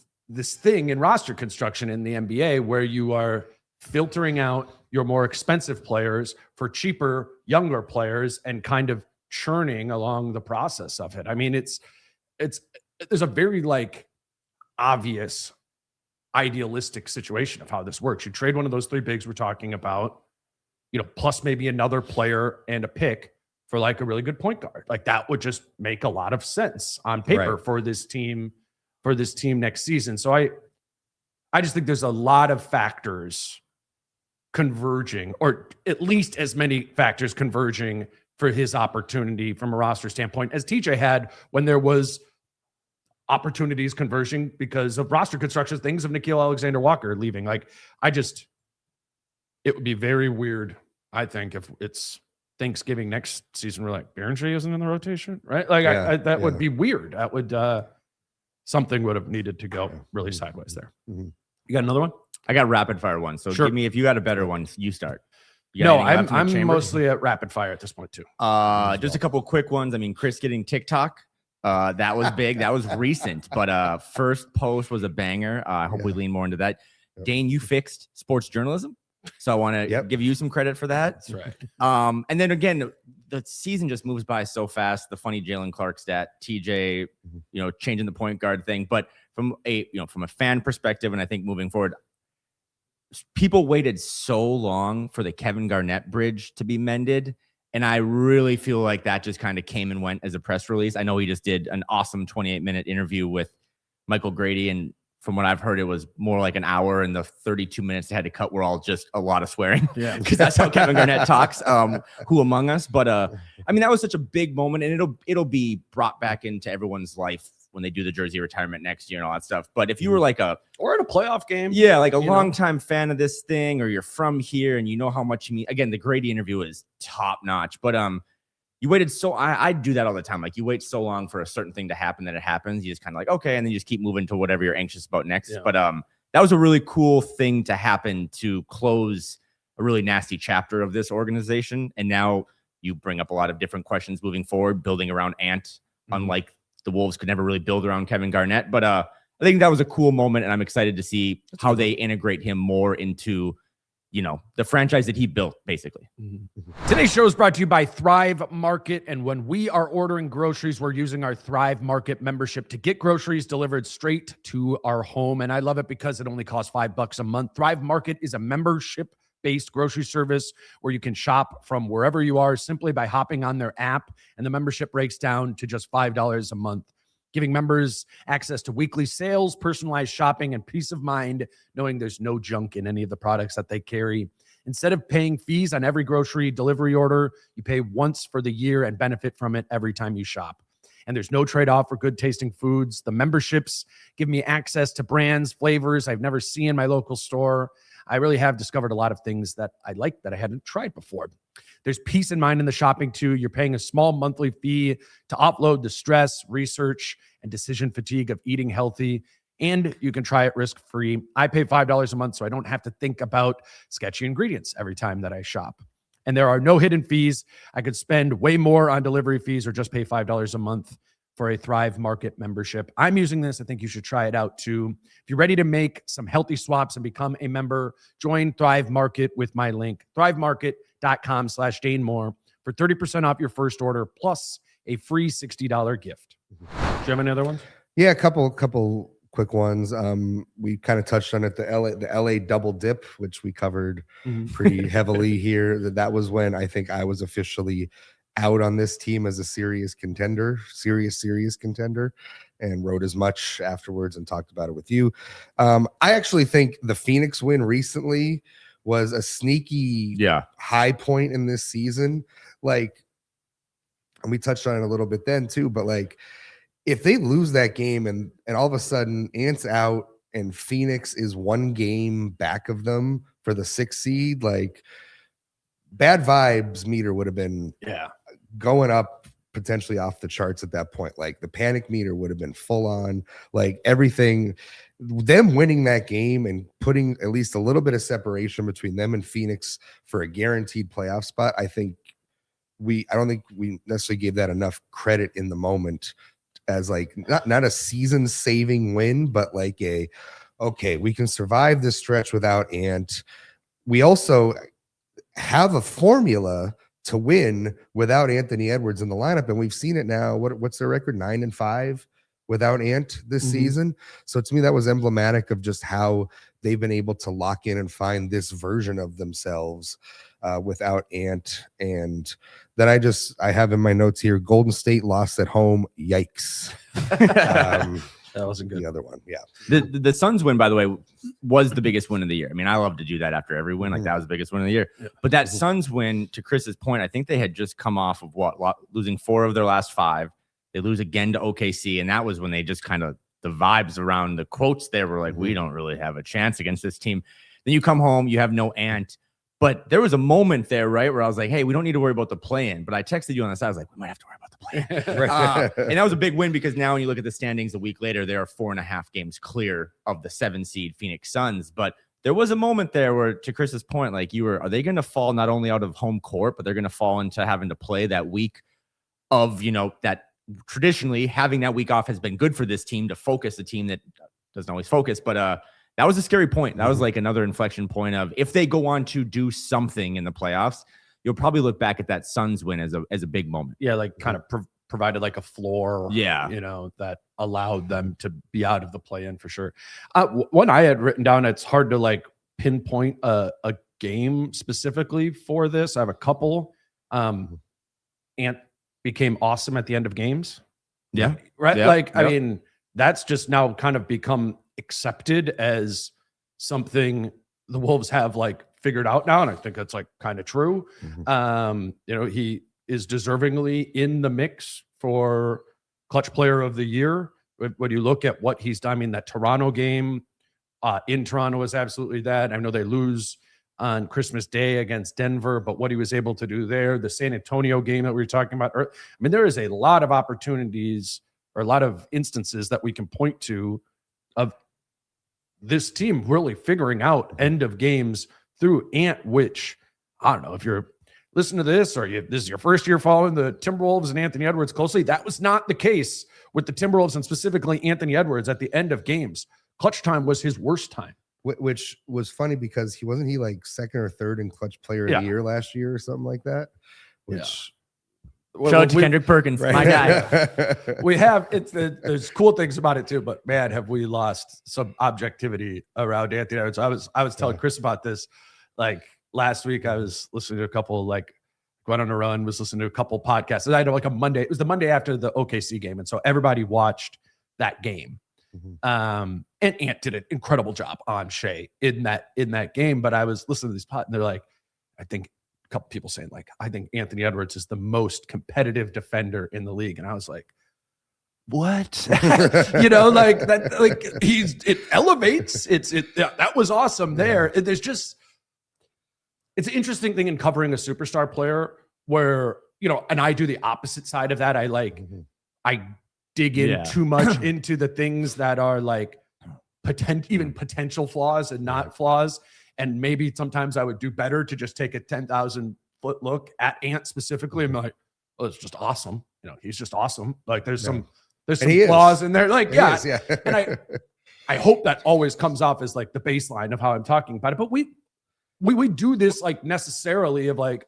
thing in roster construction in the NBA where you are filtering out your more expensive players for cheaper, younger players and kind of churning along the process of it. I mean, there's a very like obvious idealistic situation of how this works. You trade one of those 3 bigs we're talking about, you know, plus maybe another player and a pick for like a really good point guard. Like that would just make a lot of sense on paper for this team next season. So I just think there's a lot of factors converging, or at least as many factors converging for his opportunity from a roster standpoint as TJ had when there was opportunities converging because of roster construction, things of Nickeil Alexander-Walker leaving. Like it would be very weird, I think, if it's Thanksgiving next season, we're like, Beringer isn't in the rotation, right? Like that would be weird. That would, something would have needed to go really sideways there. You got another one? I got rapid fire one. So give me, if you got a better one, you start. No, I'm mostly at rapid fire at this point too. Just a couple quick ones. I mean, Chris getting TikTok. That was big. That was recent, but first post was a banger. I hope we lean more into that. Dane, you fixed sports journalism. So I want to give you some credit for that. That's right. And then again, the season just moves by so fast. The funny Jaylen Clark stat, TJ, changing the point guard thing. But from a fan perspective, and I think moving forward, people waited so long for the Kevin Garnett bridge to be mended. And I really feel like that just kind of came and went as a press release. I know he just did an awesome 28-minute interview with Michael Grady. And from what I've heard, it was more like an hour, and the 32 minutes they had to cut were all just a lot of swearing. Yeah, because that's how Kevin Garnett talks. Who among us? But I mean, that was such a big moment, and it'll be brought back into everyone's life when they do the jersey retirement next year and all that stuff. But if you were like or at a playoff game, yeah, like a longtime fan of this thing, or you're from here and you know how much you mean. Again, the Grady interview is top notch, but you waited I do that all the time. Like, you wait so long for a certain thing to happen that it happens. You just kind of like, okay, and then you just keep moving to whatever you're anxious about next. Yeah. But that was a really cool thing to happen to close a really nasty chapter of this organization. And now you bring up a lot of different questions moving forward, building around Ant, unlike the Wolves could never really build around Kevin Garnett. But I think that was a cool moment, and I'm excited to see how they integrate him more into, the franchise that he built, basically. Today's show is brought to you by Thrive Market. And when we are ordering groceries, we're using our Thrive Market membership to get groceries delivered straight to our home. And I love it because it only costs $5 a month. Thrive Market is a membership-based grocery service where you can shop from wherever you are simply by hopping on their app. And the membership breaks down to just $5 a month, giving members access to weekly sales, personalized shopping, and peace of mind, knowing there's no junk in any of the products that they carry. Instead of paying fees on every grocery delivery order, you pay once for the year and benefit from it every time you shop. And there's no trade-off for good tasting foods. The memberships give me access to brands, flavors I've never seen in my local store. I really have discovered a lot of things that I like that I hadn't tried before. There's peace of mind in the shopping too. You're paying a small monthly fee to offload the stress, research, and decision fatigue of eating healthy, and you can try it risk-free. I pay $5 a month, so I don't have to think about sketchy ingredients every time that I shop. And there are no hidden fees. I could spend way more on delivery fees or just pay $5 a month for a Thrive Market membership. I'm using this. I think you should try it out too. If you're ready to make some healthy swaps and become a member, join Thrive Market with my link, thrivemarket.com/DaneMoore for 30% off your first order plus a free $60 gift. Do you have any other ones? Yeah, a couple quick ones. We kind of touched on it, the LA double dip, which we covered pretty heavily here. That was when I think I was officially out on this team as a serious contender, and wrote as much afterwards and talked about it with you. I actually think the Phoenix win recently was a sneaky high point in this season. Like, and we touched on it a little bit then too, but like, if they lose that game and all of a sudden Ant's out and Phoenix is one game back of them for the 6th seed, like, bad vibes meter would have been going up potentially off the charts at that point. Like, the panic meter would have been full on, like, everything. Them winning that game and putting at least a little bit of separation between them and Phoenix for a guaranteed playoff spot, I don't think we necessarily gave that enough credit in the moment as like not a season saving win, but like okay, we can survive this stretch without Ant. We also have a formula to win without Anthony Edwards in the lineup, and we've seen it now. What's their record? 9-5 without Ant this season. So to me, that was emblematic of just how they've been able to lock in and find this version of themselves without Ant. And then I have in my notes here, Golden State lost at home. Yikes. That wasn't good. The other one, yeah. The Suns win, by the way, was the biggest win of the year. I mean, I love to do that after every win. Like, that was the biggest win of the year. Yeah. But that Suns win, to Chris's point, I think they had just come off of losing 4 of their last 5. They lose again to OKC, and that was when they just kind of, the vibes around the quotes there were like, we don't really have a chance against this team. Then you come home, you have no Ant. But there was a moment there, right, where I was like, hey, we don't need to worry about the play-in. But I texted you on the side. I was like, we might have to worry about the play-in. And that was a big win because now when you look at the standings a week later, they are 4.5 games clear of the 7-seed Phoenix Suns. But there was a moment there where, to Chris's point, like, are they going to fall not only out of home court, but they're going to fall into having to play that week of, that traditionally having that week off has been good for this team to focus, a team that doesn't always focus. But that was a scary point. That was like another inflection point of, if they go on to do something in the playoffs, you'll probably look back at that Suns win as a big moment. Yeah, like kind of provided like a floor, that allowed them to be out of the play-in for sure. One I had written down, it's hard to like pinpoint a game specifically for this. I have a couple. Ant became awesome at the end of games. Yeah. Right. Yeah. Like, Yeah. I mean, that's just now kind of become accepted as something the Wolves have like figured out now. And I think that's like kind of true. He is deservingly in the mix for clutch player of the year. When you look at what he's done, I mean, that Toronto game in Toronto was absolutely that. I know they lose on Christmas Day against Denver, but what he was able to do there, the San Antonio game that we were talking about. I mean, there is a lot of opportunities or a lot of instances that we can point to of this team really figuring out end of games through Ant, which I don't know if you're listening to this or this is your first year following the Timberwolves and Anthony Edwards closely. That was not the case with the Timberwolves and specifically Anthony Edwards at the end of games. Clutch time was his worst time. Which was funny because he like second or third in clutch player of the year last year or something like that. Which shout out to Kendrick Perkins, my guy. We have there's cool things about it too, but man, have we lost some objectivity around Anthony Edwards. I was telling Chris about this like last week. I was listening to a couple like going on a run, was listening to a couple podcasts. And I know like it was the Monday after the OKC game, and so everybody watched that game. And Ant did an incredible job on Shea in that game. But I was listening to this pod and they're like, I think a couple people saying like, I think Anthony Edwards is the most competitive defender in the league. And I was like, what? Like that, like it elevates. That was awesome there. It's an interesting thing in covering a superstar player where, and I do the opposite side of that. I dig in too much into the things that are like potential flaws and not flaws. And maybe sometimes I would do better to just take a 10,000 foot look at Ant specifically. I'm like, oh, it's just awesome. He's just awesome. Like there's some flaws in there. Like, and I hope that always comes off as like the baseline of how I'm talking about it. But we do this like necessarily of like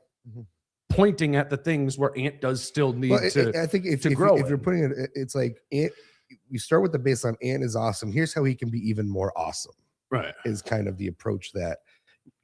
pointing at the things where Ant does still need I think if you're putting it, it's like Ant, you start with the baseline. Ant is awesome. Here's how he can be even more awesome. Right. Is kind of the approach that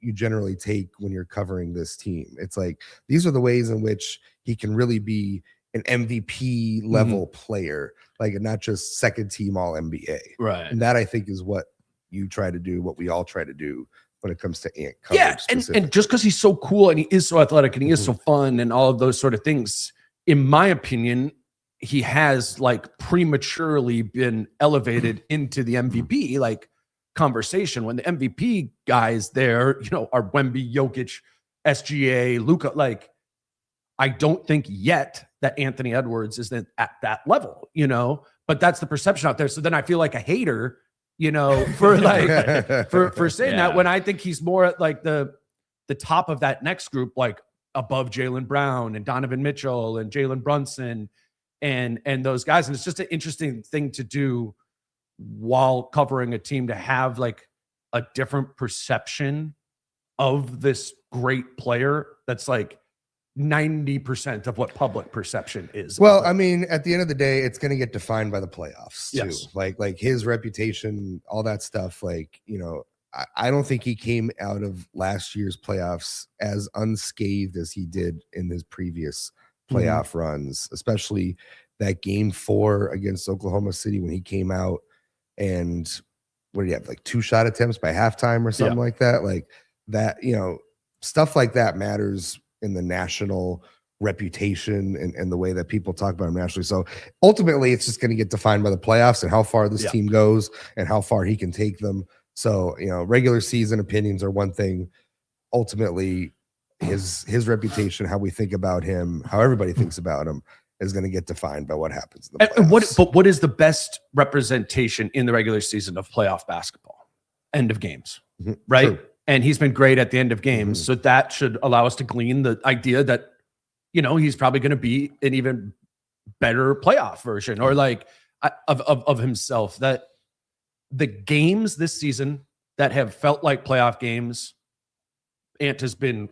you generally take when you're covering this team. It's like, these are the ways in which he can really be an MVP level player, like not just second team all NBA. Right. And that I think is what you try to do, what we all try to do when it comes to Ant coverage. And just because he's so cool and he is so athletic and he is so fun and all of those sort of things, in my opinion, he has like prematurely been elevated into the MVP like conversation when the MVP guys there, are Wemby, Jokic, SGA, Luka. Like, I don't think yet that Anthony Edwards is at that level, but that's the perception out there. So then I feel like a hater, for like for saying that, when I think he's more at like the top of that next group, like above Jaylen Brown and Donovan Mitchell and Jalen Brunson and those guys. And it's just an interesting thing to do while covering a team, to have like a different perception of this great player that's like 90% of what public perception is. Well, I mean, at the end of the day, it's going to get defined by the playoffs too. Yes. Like his reputation, all that stuff. Like, I don't think he came out of last year's playoffs as unscathed as he did in his previous playoff runs, especially that game 4 against Oklahoma City when he came out and what did he have, like 2 shot attempts by halftime or something like that? Like that, stuff like that matters in the national reputation and the way that people talk about him nationally. So ultimately it's just going to get defined by the playoffs and how far this team goes and how far he can take them. So, regular season opinions are one thing. Ultimately his reputation, how we think about him, how everybody thinks about him is going to get defined by what happens in the playoffs. But what is the best representation in the regular season of playoff basketball? End of games, right? True. And he's been great at the end of games. So that should allow us to glean the idea that, he's probably going to be an even better playoff version or like of himself. That the games this season that have felt like playoff games, Ant has been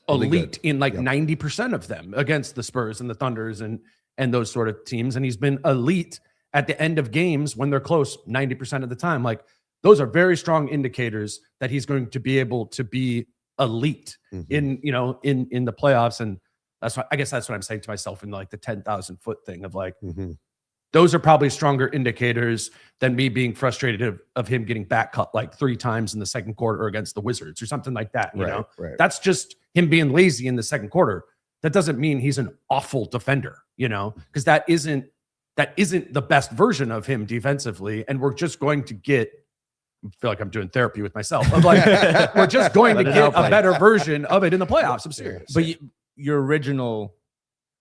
elite in like 90% of them against the Spurs and the Thunders and those sort of teams. And he's been elite at the end of games when they're close 90% of the time. Like those are very strong indicators that he's going to be able to be elite in the playoffs. And that's what, I guess that's what I'm saying to myself in like the 10,000 foot thing of like, those are probably stronger indicators than me being frustrated of him getting back cut like 3 times in the second quarter against the Wizards or something like that. You know, that's just him being lazy in the second quarter. That doesn't mean he's an awful defender, you know, because that isn't the best version of him defensively. And we're just going to get, I feel like I'm doing therapy with myself. I'm like, we're just going to get a better version of it in the playoffs. I'm serious. But your original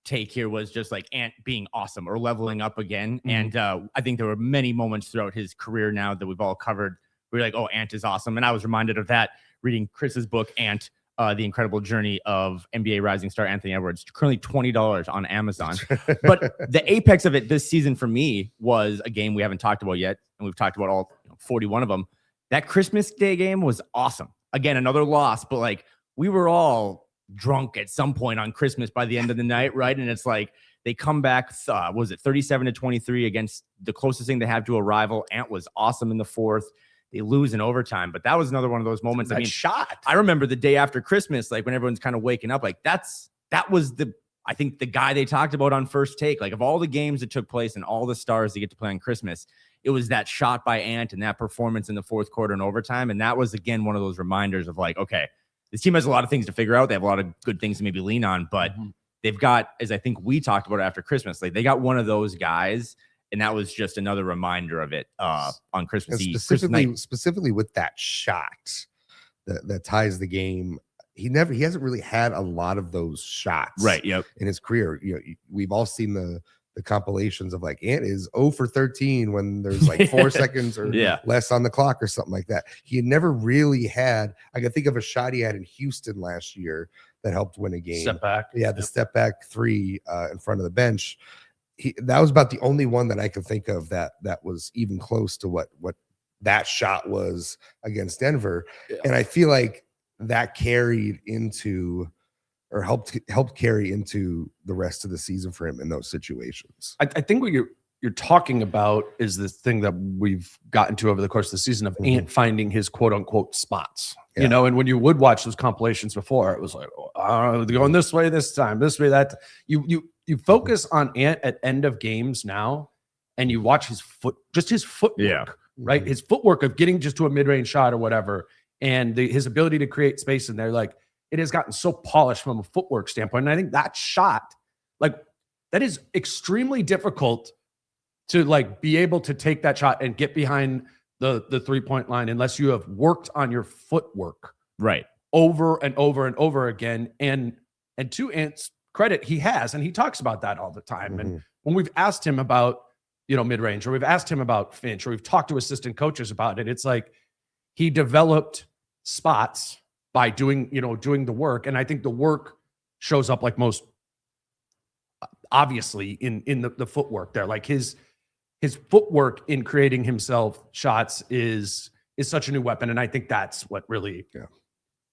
take here was just like Ant being awesome or leveling up again. And I think there were many moments throughout his career now that we've all covered where you're like, oh, Ant is awesome. And I was reminded of that reading Chris's book, Ant, The Incredible Journey of NBA Rising Star Anthony Edwards, currently $20 on Amazon. But the apex of it this season for me was a game we haven't talked about yet. And we've talked about all 41 of them. That Christmas Day game was awesome. Again, another loss, but like we were all drunk at some point on Christmas by the end of the night, right? And it's like they come back, was it 37-23 against the closest thing they have to a rival. Ant was awesome in the fourth. They lose in overtime, but that was another one of those moments. I remember the day after Christmas, like when everyone's kind of waking up, like that was I think the guy they talked about on First Take, like of all the games that took place and all the stars that get to play on Christmas, it was that shot by Ant and that performance in the fourth quarter and overtime. And that was, again, one of those reminders of like, okay, this team has a lot of things to figure out. They have a lot of good things to maybe lean on, but they've got, as I think we talked about after Christmas, like they got one of those guys, and that was just another reminder of it on Christmas Eve. Specifically with that shot that ties the game. He hasn't really had a lot of those shots in his career. You know, we've all seen the compilations of like Ant is 0 for 13 when there's like 4 seconds or less on the clock or something like that. He had never really had, I can think of a shot he had in Houston last year that helped win a game. Step back. Yeah, the step back 3 in front of the bench. That was about the only one that I could think of that was even close to what that shot was against Denver. Yeah. And I feel like that carried into or helped carry into the rest of the season for him in those situations. I think what you're talking about is this thing that we've gotten to over the course of the season of Ant finding his quote unquote spots, you know, and when you would watch those compilations before, it was like, oh, they're going this way, this time, this way, that you focus on Ant at end of games now, and you watch his footwork, right? His footwork of getting just to a mid-range shot or whatever. And his ability to create space in there, like it has gotten so polished from a footwork standpoint. And I think that shot, like that is extremely difficult to like be able to take that shot and get behind the 3-point line unless you have worked on your footwork over and over and over again. And to Ant's credit, he has, and he talks about that all the time. And when we've asked him about, you know, mid-range, or we've asked him about Finch, or we've talked to assistant coaches about it, it's like he developed spots by doing the work. And I think the work shows up like most obviously in the footwork there. Like his footwork in creating himself shots is such a new weapon. And I think that's what really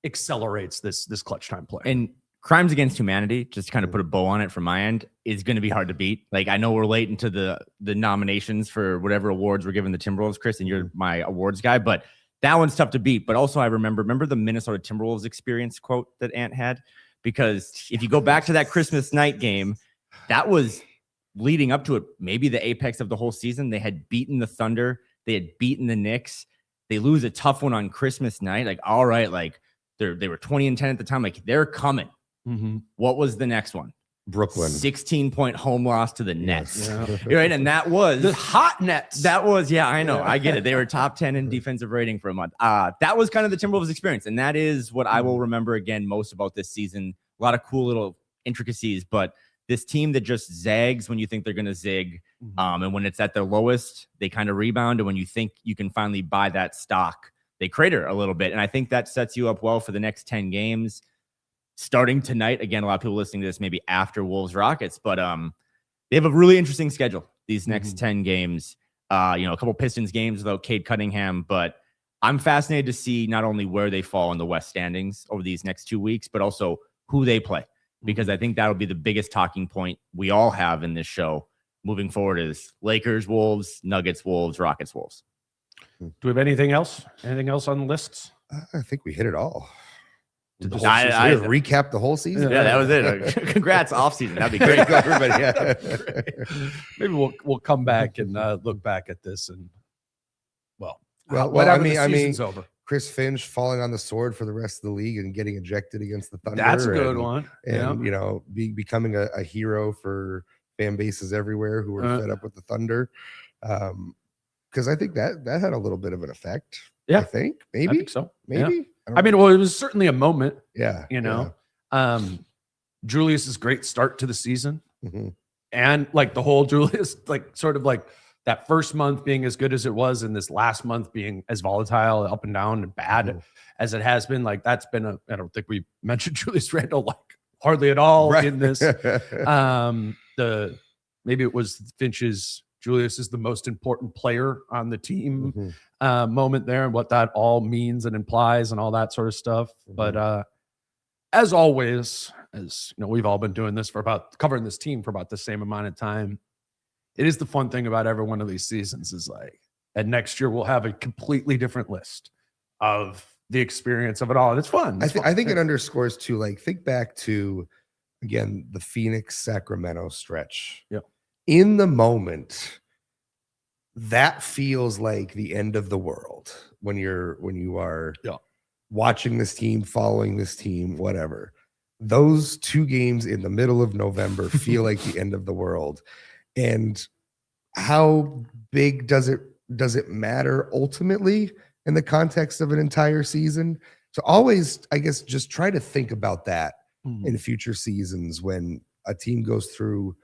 accelerates this clutch time play. And Crimes Against Humanity, just to kind of put a bow on it from my end, is going to be hard to beat. Like I know we're late into the nominations for whatever awards we're giving the Timberwolves, Chris, and you're my awards guy, but that one's tough to beat. But also I remember the Minnesota Timberwolves experience quote that Ant had, because if you go back to that Christmas night game, that was leading up to it, maybe the apex of the whole season. They had beaten the Thunder. They had beaten the Knicks. They lose a tough one on Christmas night. Like, all right, like they were 20-10 at the time. Like they're coming. What was the next one? Brooklyn 16-point home loss to the Nets. Right. And that was the hot Nets. That was, I know. I get it. They were top 10 in defensive rating for a month. That was kind of the Timberwolves experience. And that is what I will remember again most about this season. A lot of cool little intricacies, but this team that just zags when you think they're going to zig. And when it's at their lowest, they kind of rebound. And when you think you can finally buy that stock, they crater a little bit. And I think that sets you up well for the next 10 games. Starting tonight, again, a lot of people listening to this maybe after Wolves Rockets, but they have a really interesting schedule these next 10 games. A couple Pistons games without Cade Cunningham, but I'm fascinated to see not only where they fall in the West standings over these next 2 weeks, but also who they play, because I think that'll be the biggest talking point we all have in this show moving forward is Lakers, Wolves, Nuggets, Wolves, Rockets, Wolves. Do we have anything else? Anything else on the lists? I think we hit it all. Did the We whole I- season- I- have recap the whole season. Yeah, that was it. Congrats, off season. That'd be Great great. go, everybody. Yeah. Maybe we'll come back and look back at this and Well, whatever I the mean, season's over. Chris Finch falling on the sword for the rest of the league and getting ejected against the Thunder. That's a good and, one. And Yeah. becoming a hero for fan bases everywhere who were fed up with the Thunder. Because I think that had a little bit of an effect. Yeah. I think I maybe think so. Yeah. maybe. I mean, well, it was certainly a moment, yeah, Julius's great start to the season. Mhm. And like the whole Julius, like sort of like that first month being as good as it was, and this last month being as volatile, up and down, and bad Mhm. as it has been. Like that's been I don't think we mentioned Julius Randle like hardly at all Right. in this. Maybe it was Finch's. Julius is the most important player on the team Mhm. moment there, and what that all means and implies, and all that sort of stuff. Mhm. But as always, as you know, we've all been doing this covering this team for about the same amount of time. It is the fun thing about every one of these seasons is like, and next year we'll have a completely different list of the experience of it all. And it's fun. It's I think fun. it underscores too, like think back to, again, the Phoenix Sacramento stretch. Yeah. In the moment, that feels like the end of the world when you are Yeah. watching this team, following this team, whatever. Those 2 games in the middle of November feel like the end of the world. And how big does it matter ultimately in the context of an entire season? So always, I guess, just try to think about that Mhm. in future seasons when a team goes through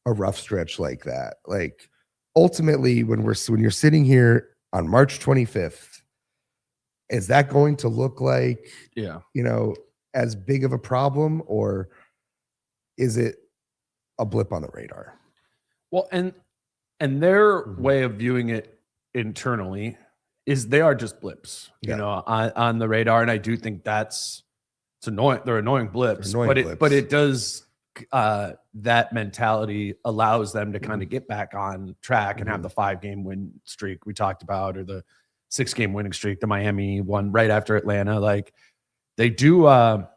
a rough stretch like that. Like ultimately, when you're sitting here on March 25th, is that going to look like, Yeah. as big of a problem, or is it a blip on the radar? Well, and their Mhm. way of viewing it internally is they are just blips, Yeah. on the radar. And I do think it's annoying. They're annoying blips, They're annoying but blips. it does, that mentality allows them to Mm-hmm. kind of get back on track and have the 5-game win streak we talked about, or the 6-game winning streak, the Miami one right after Atlanta. Like they do a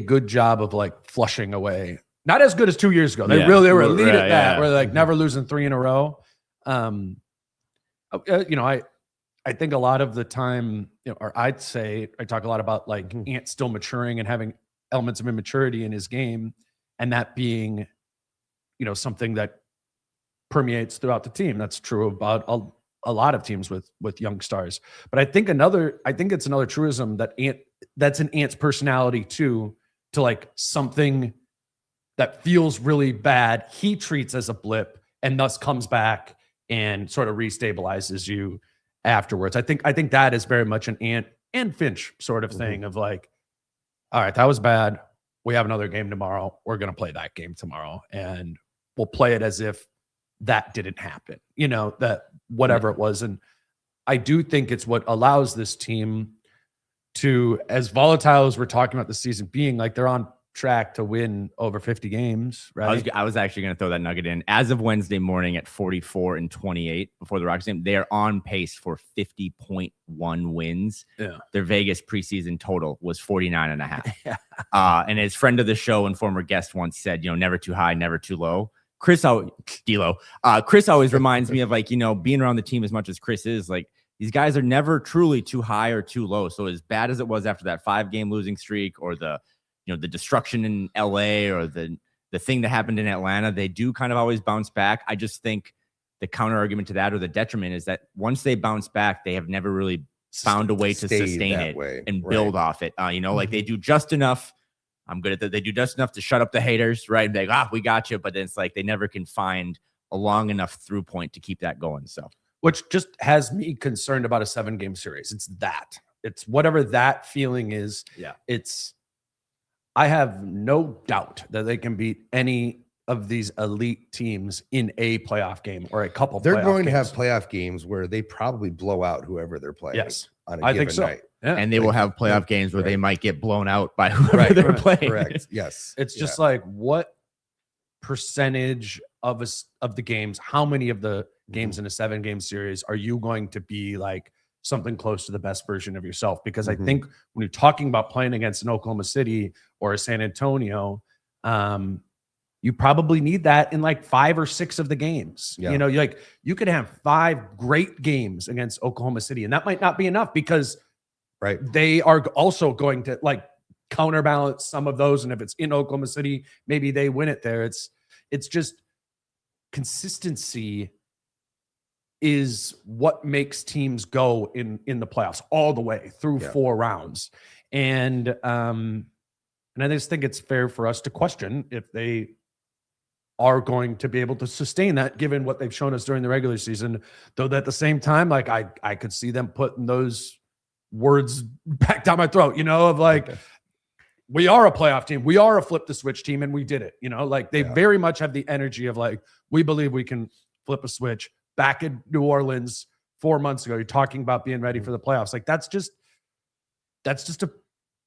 good job of like flushing away. Not as good as 2 years ago. They Yeah. were elite Right, at that. yeah. Where like Mhm. never losing 3 in a row. I think a lot of the time, or I'd say I talk a lot about like Mhm. Ant still maturing and having elements of immaturity in his game, and that being, something that permeates throughout the team. That's true about a lot of teams with young stars. But I think it's another truism that's an Ant's personality too, to like something that feels really bad, he treats as a blip and thus comes back and sort of restabilizes you afterwards. I think that is very much an Ant and Finch sort of thing of like, all right, that was bad. We have another game tomorrow. We're going to play that game tomorrow, and we'll play it as if that didn't happen, that whatever it was. And I do think it's what allows this team to, as volatile as we're talking about the season being, like they're on track to win over 50 games, right? I was actually going to throw that nugget in. As of Wednesday morning at 44-28 before the Rockets game, they are on pace for 50.1 wins. Yeah. Their Vegas preseason total was 49.5. And his friend of the show and former guest once said, never too high, never too low. Chris always reminds me of like, being around the team as much as Chris is, like these guys are never truly too high or too low. So as bad as it was after that 5-game losing streak, or the destruction in LA, or the thing that happened in Atlanta, they do kind of always bounce back. I just think the counter argument to that, or the detriment, is that once they bounce back, they have never really found a way to Stayed sustain that it way, and right. build off it. Like they do just enough. I'm good at that. They do just enough to shut up the haters, right? They're like, we got you. But then it's like they never can find a long enough through point to keep that going. So, which just has me concerned about a 7-game series. It's whatever that feeling is. Yeah. I have no doubt that they can beat any of these elite teams in a playoff game or a couple. They're playoff going to have games. playoff games where they probably blow out whoever they're playing. Yes, on a I given think so. night. Yeah. and they will have playoff games where they Right. might get blown out by whoever they're playing. Correct. Yes. It's just like, what percentage of the games, how many of the games in a 7-game series are you going to be like something close to the best version of yourself? Because I think when you're talking about playing against an Oklahoma City or a San Antonio, you probably need that in like 5 or 6 of the games. Yeah. You know, you could have 5 great games against Oklahoma City, and that might not be enough because they are also going to like counterbalance some of those. And if it's in Oklahoma City, maybe they win it there. It's just consistency is what makes teams go in the playoffs all the way through 4 rounds. And I just think it's fair for us to question if they are going to be able to sustain that given what they've shown us during the regular season. Though at the same time, like I could see them putting those words back down my throat, you know, of like, we are a playoff team. We are a flip the switch team. And we did it, you know, like they very much have the energy of like, we believe we can flip a switch. Back in New Orleans 4 months ago, you're talking about being ready for the playoffs. Like that's just a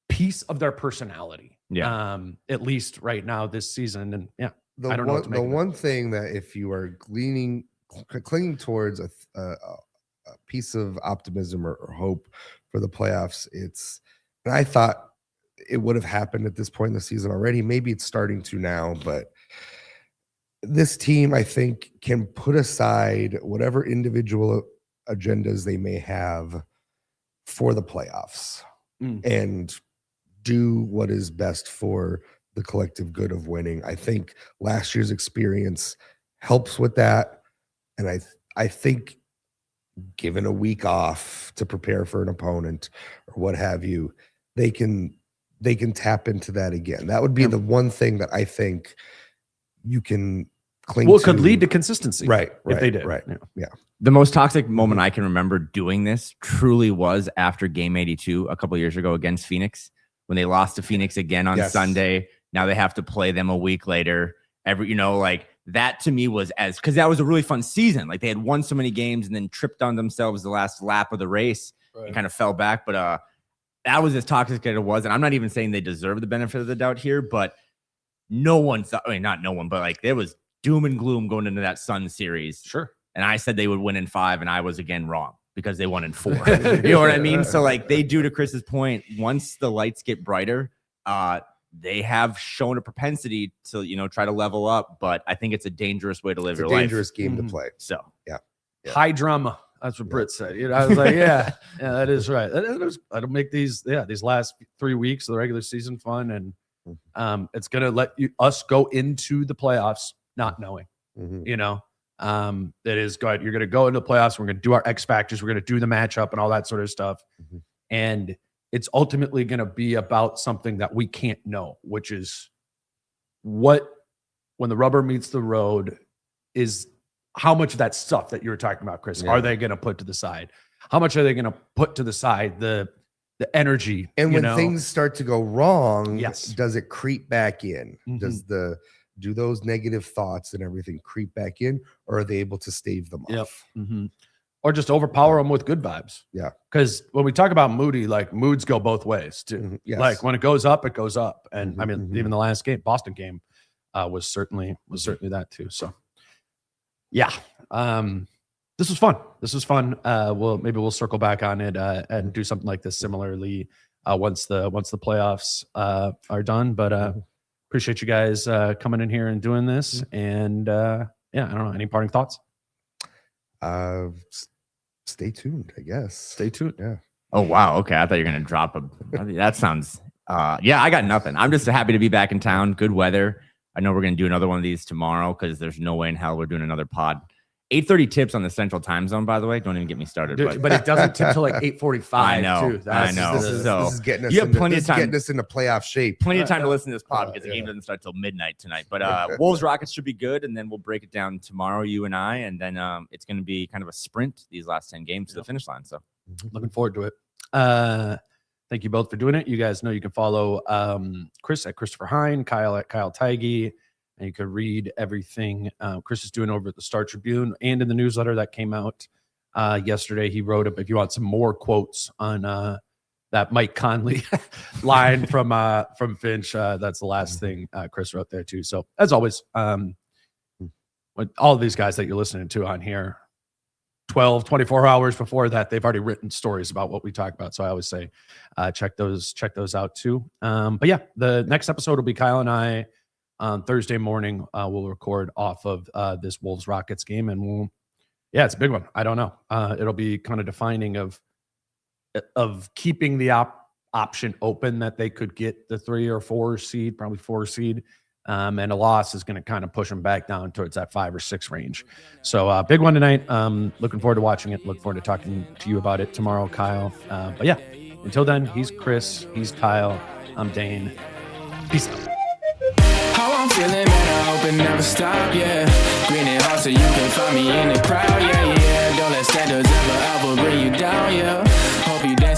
piece of their personality. Yeah. At least right now this season. And I don't know what to make of it. One thing that if you are clinging towards a piece of optimism or hope for the playoffs, and I thought it would have happened at this point in the season already. Maybe it's starting to now, but this team, I think, can put aside whatever individual agendas they may have for the playoffs and do what is best for the collective good of winning. I think last year's experience helps with that. And I think given a week off to prepare for an opponent or what have you, they can tap into that again. That would be the one thing that I think you can cling to. It could lead to consistency. Right. If they did. Right. Yeah. The most toxic moment I can remember doing this truly was after game 82 a couple years ago against Phoenix, when they lost to Phoenix again on Sunday. Now they have to play them a week later. Like that to me was because that was a really fun season. Like they had won so many games and then tripped on themselves the last lap of the race and kind of fell back. But that was as toxic as it was. And I'm not even saying they deserve the benefit of the doubt here, but no one thought, not no one, but like there was doom and gloom going into that Sun series. Sure. And I said they would win in 5, and I was again wrong because they won in 4. You know what I mean? So like they do, to Chris's point, once the lights get brighter, they have shown a propensity to, try to level up, but I think it's a dangerous way to live your life. Dangerous game to play. So yeah. High drama. That's what Britt said. I was like, yeah, that is right. That'll make these last 3 weeks of the regular season fun, and it's gonna let us go into the playoffs not knowing. That is good. You're gonna go into the playoffs. We're gonna do our X factors. We're gonna do the matchup and all that sort of stuff, and it's ultimately gonna be about something that we can't know, which is when the rubber meets the road is how much of that stuff that you were talking about, Chris, are they going to put to the side? How much are they going to put to the side? The energy. And when things start to go wrong, does it creep back in? Do those negative thoughts and everything creep back in, or are they able to stave them off? Or just overpower them with good vibes? Yeah. Because when we talk about moody, like moods go both ways too. Like when it goes up, it goes up. And I mean, even the last game, Boston game, was certainly that too. So. Yeah. This was fun. Maybe we'll circle back on it and do something like this similarly once the playoffs are done. But appreciate you guys coming in here and doing this. And I don't know, any parting thoughts? Stay tuned, I guess. Stay tuned. Yeah. Oh wow. Okay. I thought you were gonna drop that sounds I got nothing. I'm just happy to be back in town. Good weather. I know we're going to do another one of these tomorrow because there's no way in hell we're doing another pod. 8:30 tips on the Central Time Zone, by the way. Don't even get me started. But it doesn't tip till like 8:45. I know. Too. I know. This is getting us. You have plenty of time. Getting us into playoff shape. Plenty of time to listen to this pod because the game doesn't start till midnight tonight. But Wolves Rockets should be good, and then we'll break it down tomorrow, you and I, and then it's going to be kind of a sprint these last 10 games to the finish line. So looking forward to it. Thank you both for doing it. You guys know you can follow Chris at Christopher Hine, Kyle at Kyle Teige. And you can read everything Chris is doing over at the Star Tribune and in the newsletter that came out yesterday. He wrote up, if you want some more quotes on that Mike Conley line from Finch, that's the last thing Chris wrote there too. So as always, with all of these guys that you're listening to on here, 12, 24 hours before that, they've already written stories about what we talk about. So I always say, check those out too. But yeah, the next episode will be Kyle and I on Thursday morning. We'll record off of this Wolves Rockets game, and it's a big one. I don't know. It'll be kind of defining of keeping the option open that they could get the 3 or 4 seed, probably 4 seed. And a loss is going to kind of push them back down towards that 5 or 6 range. So big one tonight. Looking forward to watching it. Look forward to talking to you about it tomorrow, Kyle. But yeah, until then, he's Chris. He's Kyle. I'm Dane. Peace out. How I'm feeling, man, I hope it never stop, yeah. Green and hot so you can find me in the crowd, yeah. Don't let standards ever bring you down, yeah. Hope you dance.